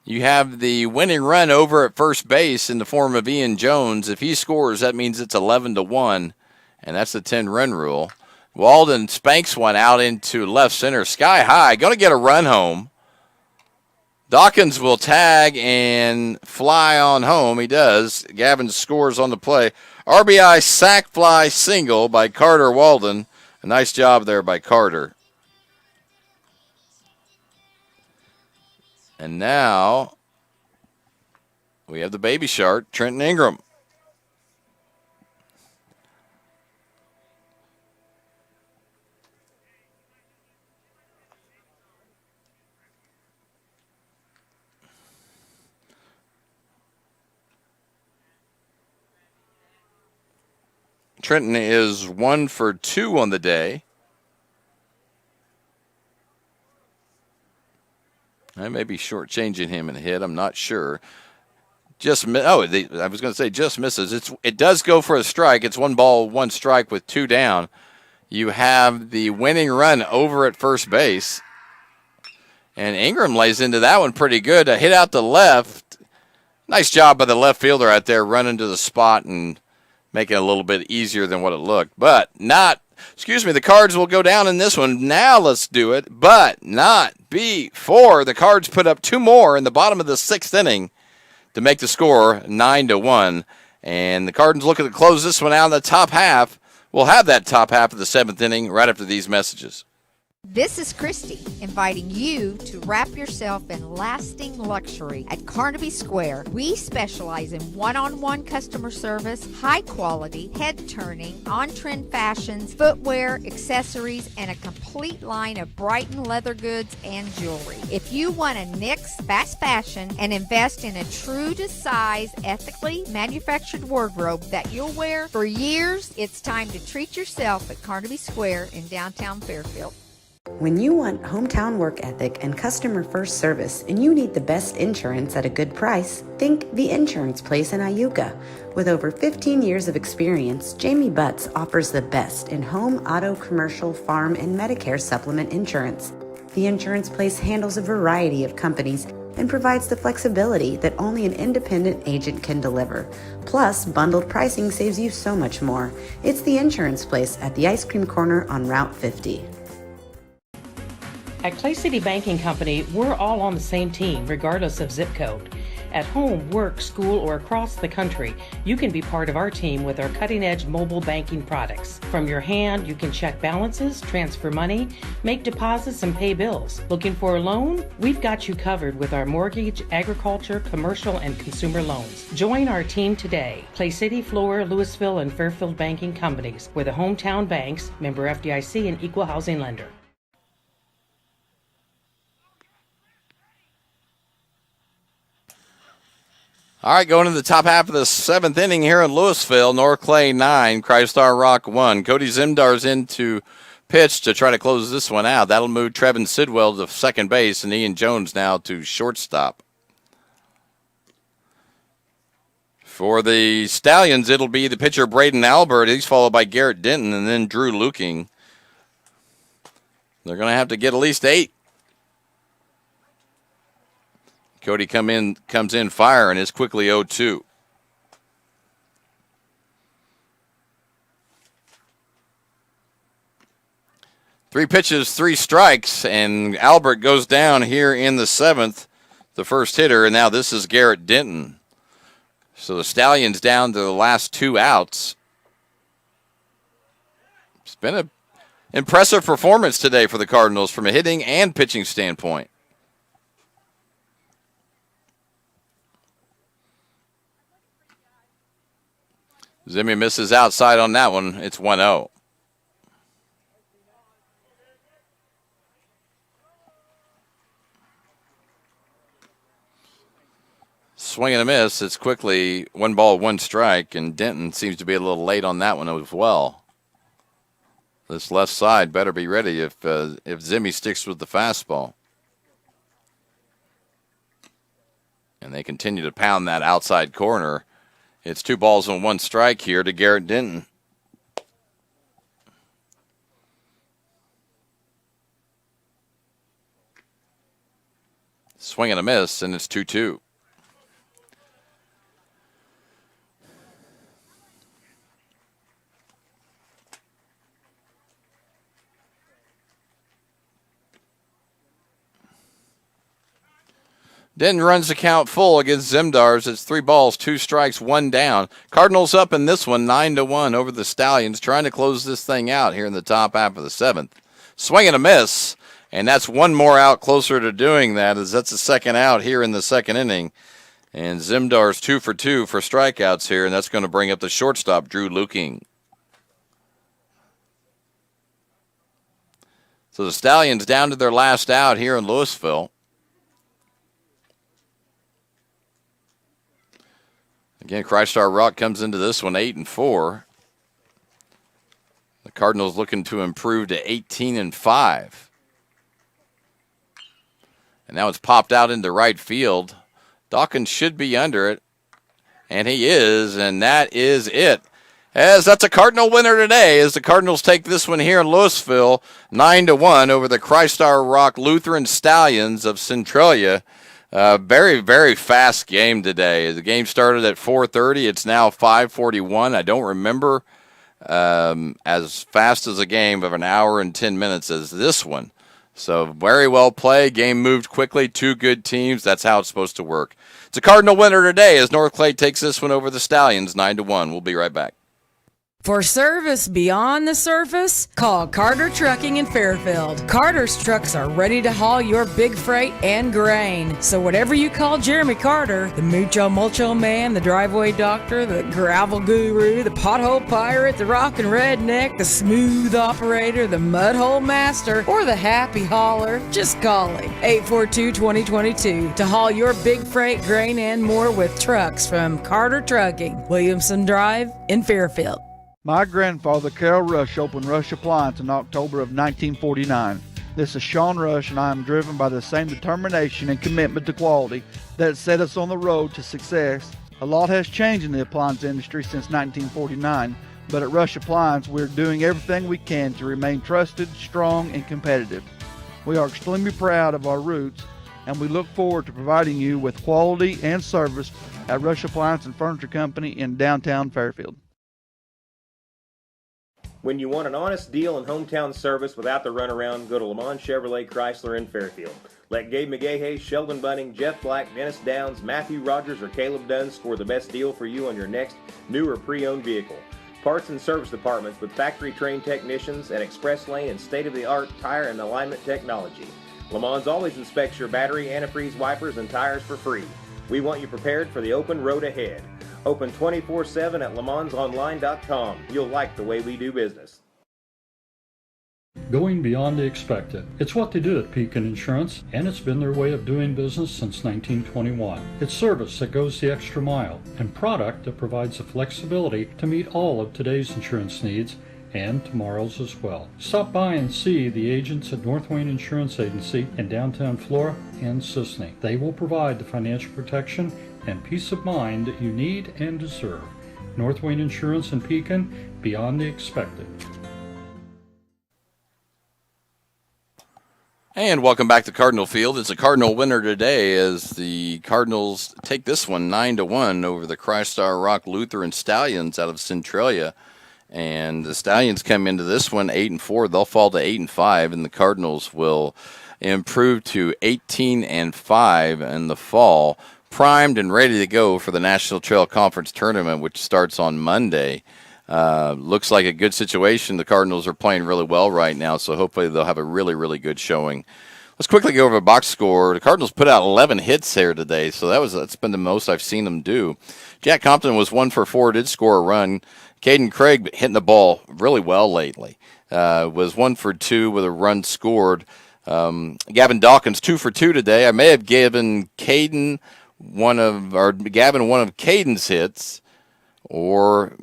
You have the winning run over at first base in the form of Ian Jones. If he scores, that means it's 11-1, and that's the 10-run rule. Walden spanks one out into left center, sky high, going to get a run home. Dawkins will tag and fly on home. He does. Gavin scores on the play. RBI sac fly single by Carter Walden. A nice job there by Carter. And now we have the baby shark, Trenton Ingram. Trenton is 1 for 2 on the day. I may be shortchanging him in a hit. I'm not sure. I was going to say just misses. It does go for a strike. It's 1 ball, 1 strike with 2 down. You have the winning run over at first base. And Ingram lays into that one pretty good. A hit out to left. Nice job by the left fielder out there running to the spot and making it a little bit easier than what it looked. But the Cards will go down in this one. Now let's do it, but not before the Cards put up 2 more in the bottom of the 6th inning to make the score 9-1. And the Cardinals looking to close this one out in the top half. We'll have that top half of the 7th inning right after these messages. This is Christy, inviting you to wrap yourself in lasting luxury at Carnaby Square. We specialize in one-on-one customer service, high quality, head-turning, on-trend fashions, footwear, accessories, and a complete line of Brighton leather goods and jewelry. If you want to nix fast fashion and invest in a true-to-size, ethically manufactured wardrobe that you'll wear for years, it's time to treat yourself at Carnaby Square in downtown Fairfield. When you want hometown work ethic and customer first service and you need the best insurance at a good price, think The Insurance Place in Iuka. With over 15 years of experience, Jamie Butts offers the best in home, auto, commercial, farm, and Medicare supplement insurance. The Insurance Place handles a variety of companies and provides the flexibility that only an independent agent can deliver. Plus, bundled pricing saves you so much more. It's The Insurance Place at the Ice Cream Corner on Route 50. At Clay City Banking Company, we're all on the same team, regardless of zip code. At home, work, school, or across the country, you can be part of our team with our cutting-edge mobile banking products. From your hand, you can check balances, transfer money, make deposits, and pay bills. Looking for a loan? We've got you covered with our mortgage, agriculture, commercial, and consumer loans. Join our team today. Clay City, Flora, Louisville, and Fairfield Banking Companies. We're the hometown banks, member FDIC, and equal housing lender. All right, going to the top half of the seventh inning here in Louisville. North Clay 9, Crystar Rock 1. Cody Zimdar's in to pitch to try to close this one out. That'll move Trevin Sidwell to second base and Ian Jones now to shortstop. For the Stallions, it'll be the pitcher Braden Albert. He's followed by Garrett Denton and then Drew Luking. They're going to have to get at least 8. Cody comes in fire and is quickly 0-2. Three pitches, 3 strikes, and Albert goes down here in the seventh, the first hitter, and now this is Garrett Denton. So the Stallions down to the last 2 outs. It's been an impressive performance today for the Cardinals from a hitting and pitching standpoint. Zimmy misses outside on that one. It's 1-0. Swing and a miss. It's quickly 1 ball, 1 strike, and Denton seems to be a little late on that one as well. This left side better be ready if Zimmy sticks with the fastball. And they continue to pound that outside corner. It's 2 balls and 1 strike here to Garrett Denton. Swing and a miss, and it's 2-2. Denton runs the count full against Zimdars. It's 3 balls, 2 strikes, 1 down. Cardinals up in this one, 9-1 over the Stallions, trying to close this thing out here in the top half of the seventh. Swing and a miss, and that's 1 more out closer to doing that, as that's the second out here in the second inning. And Zimdars 2 for 2 for strikeouts here, and that's going to bring up the shortstop, Drew Luking. So the Stallions down to their last out here in Louisville. Again, Crystar Rock comes into this one 8-4. The Cardinals looking to improve to 18-5. And now it's popped out into right field. Dawkins should be under it. And he is, and that is it. As that's a Cardinal winner today, as the Cardinals take this one here in Louisville, 9-1 over the Crystar Rock Lutheran Stallions of Centralia. Very, very fast game today. The game started at 4:30. It's now 5:41. I don't remember as fast as a game of an hour and 10 minutes as this one. So very well played. Game moved quickly. 2 good teams. That's how it's supposed to work. It's a Cardinal winner today as North Clay takes this one over the Stallions 9-1. We'll be right back. For service beyond the surface, call Carter Trucking in Fairfield. Carter's trucks are ready to haul your big freight and grain. So whatever you call Jeremy Carter, the Mucho Mulcho Man, the driveway doctor, the gravel guru, the pothole pirate, the rockin' redneck, the smooth operator, the mudhole master, or the happy hauler, just call him. 842-2022 to haul your big freight, grain, and more with trucks from Carter Trucking, Williamson Drive in Fairfield. My grandfather, Carol Rush, opened Rush Appliance in October of 1949. This is Sean Rush, and I am driven by the same determination and commitment to quality that set us on the road to success. A lot has changed in the appliance industry since 1949, but at Rush Appliance, we're doing everything we can to remain trusted, strong, and competitive. We are extremely proud of our roots, and we look forward to providing you with quality and service at Rush Appliance and Furniture Company in downtown Fairfield. When you want an honest deal and hometown service without the runaround, go to Le Mans Chevrolet Chrysler in Fairfield. Let Gabe McGahey, Sheldon Bunning, Jeff Black, Dennis Downs, Matthew Rogers, or Caleb Dunn score the best deal for you on your next new or pre-owned vehicle. Parts and service departments with factory-trained technicians and express lane and state-of-the-art tire and alignment technology. Le Mans always inspects your battery, antifreeze, wipers, and tires for free. We want you prepared for the open road ahead. Open 24/7 at lemansonline.com. You'll like the way we do business. Going beyond the expected. It's what they do at Pekin Insurance, and it's been their way of doing business since 1921. It's service that goes the extra mile, and product that provides the flexibility to meet all of today's insurance needs and tomorrow's as well. Stop by and see the agents at North Wayne Insurance Agency in downtown Flora and Sisney. They will provide the financial protection and peace of mind that you need and deserve. North Wayne Insurance in Pekin, beyond the expected. And welcome back to Cardinal Field. It's a Cardinal winner today as the Cardinals take this one 9-1 over the Christ-Our Rock Lutheran Stallions out of Centralia. And the Stallions come into this one 8-4. They'll fall to 8-5, and the Cardinals will improve to 18-5 in the fall, primed and ready to go for the National Trail Conference Tournament, which starts on Monday. Looks like a good situation. The Cardinals are playing really well right now, so hopefully they'll have a really, really good showing. Let's quickly go over a box score. The Cardinals put out 11 hits here today, so that's been the most I've seen them do. Jack Compton was 1 for 4, did score a run. Caden Craig hitting the ball really well lately. Was 1 for 2 with a run scored. Gavin Dawkins 2 for 2 today. I may have given Gavin one of Caden's hits, or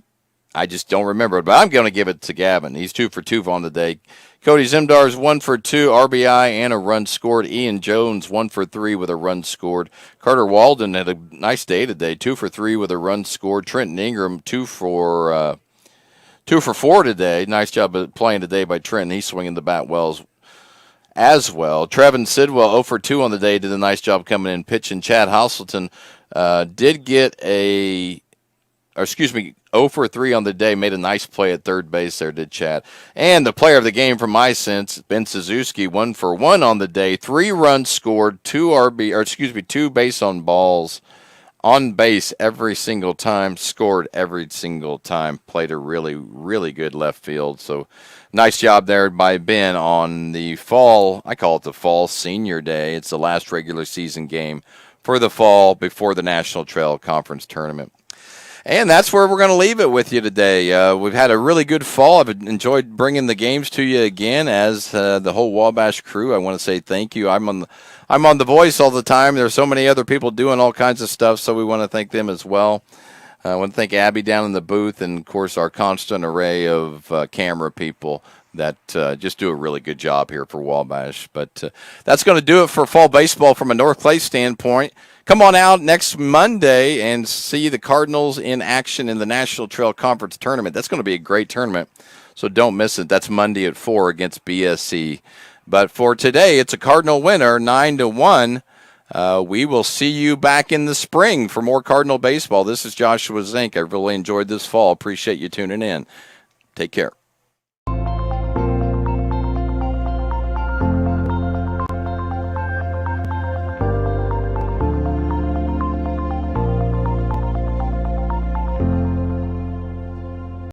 I just don't remember it, but I'm going to give it to Gavin. He's 2 for 2 on the day. Cody Zimdar's 1 for 2, RBI and a run scored. Ian Jones 1 for 3 with a run scored. Carter Walden had a nice day today, 2 for 3 with a run scored. Trenton Ingram 2 for 4 today. Nice job of playing today by Trenton. He's swinging the bat well as well. Trevin Sidwell 0 for 2 on the day, did a nice job coming in pitching. Chad Hasselton did get 0 for 3 on the day, made a nice play at third base there, did Chad. And the player of the game from my sense, Ben Suzuki, 1 for 1 on the day, 3 runs scored, 2 base on balls, on base every single time, scored every single time, played a really, really good left field. So nice job there by Ben on the fall, I call it the fall senior day. It's the last regular season game for the fall before the National Trail Conference Tournament. And that's where we're going to leave it with you today. We've had a really good fall. I've enjoyed bringing the games to you again as the whole Wabash crew. I want to say thank you. I'm on The Voice all the time. There's so many other people doing all kinds of stuff, so we want to thank them as well. I want to thank Abby down in the booth and, of course, our constant array of camera people that just do a really good job here for Wabash. But that's going to do it for fall baseball from a North Clay standpoint. Come on out next Monday and see the Cardinals in action in the National Trail Conference Tournament. That's going to be a great tournament, so don't miss it. That's Monday at 4 against BSC. But for today, it's a Cardinal winner, 9-1. We will see you back in the spring for more Cardinal baseball. This is Joshua Zink. I really enjoyed this fall. Appreciate you tuning in. Take care.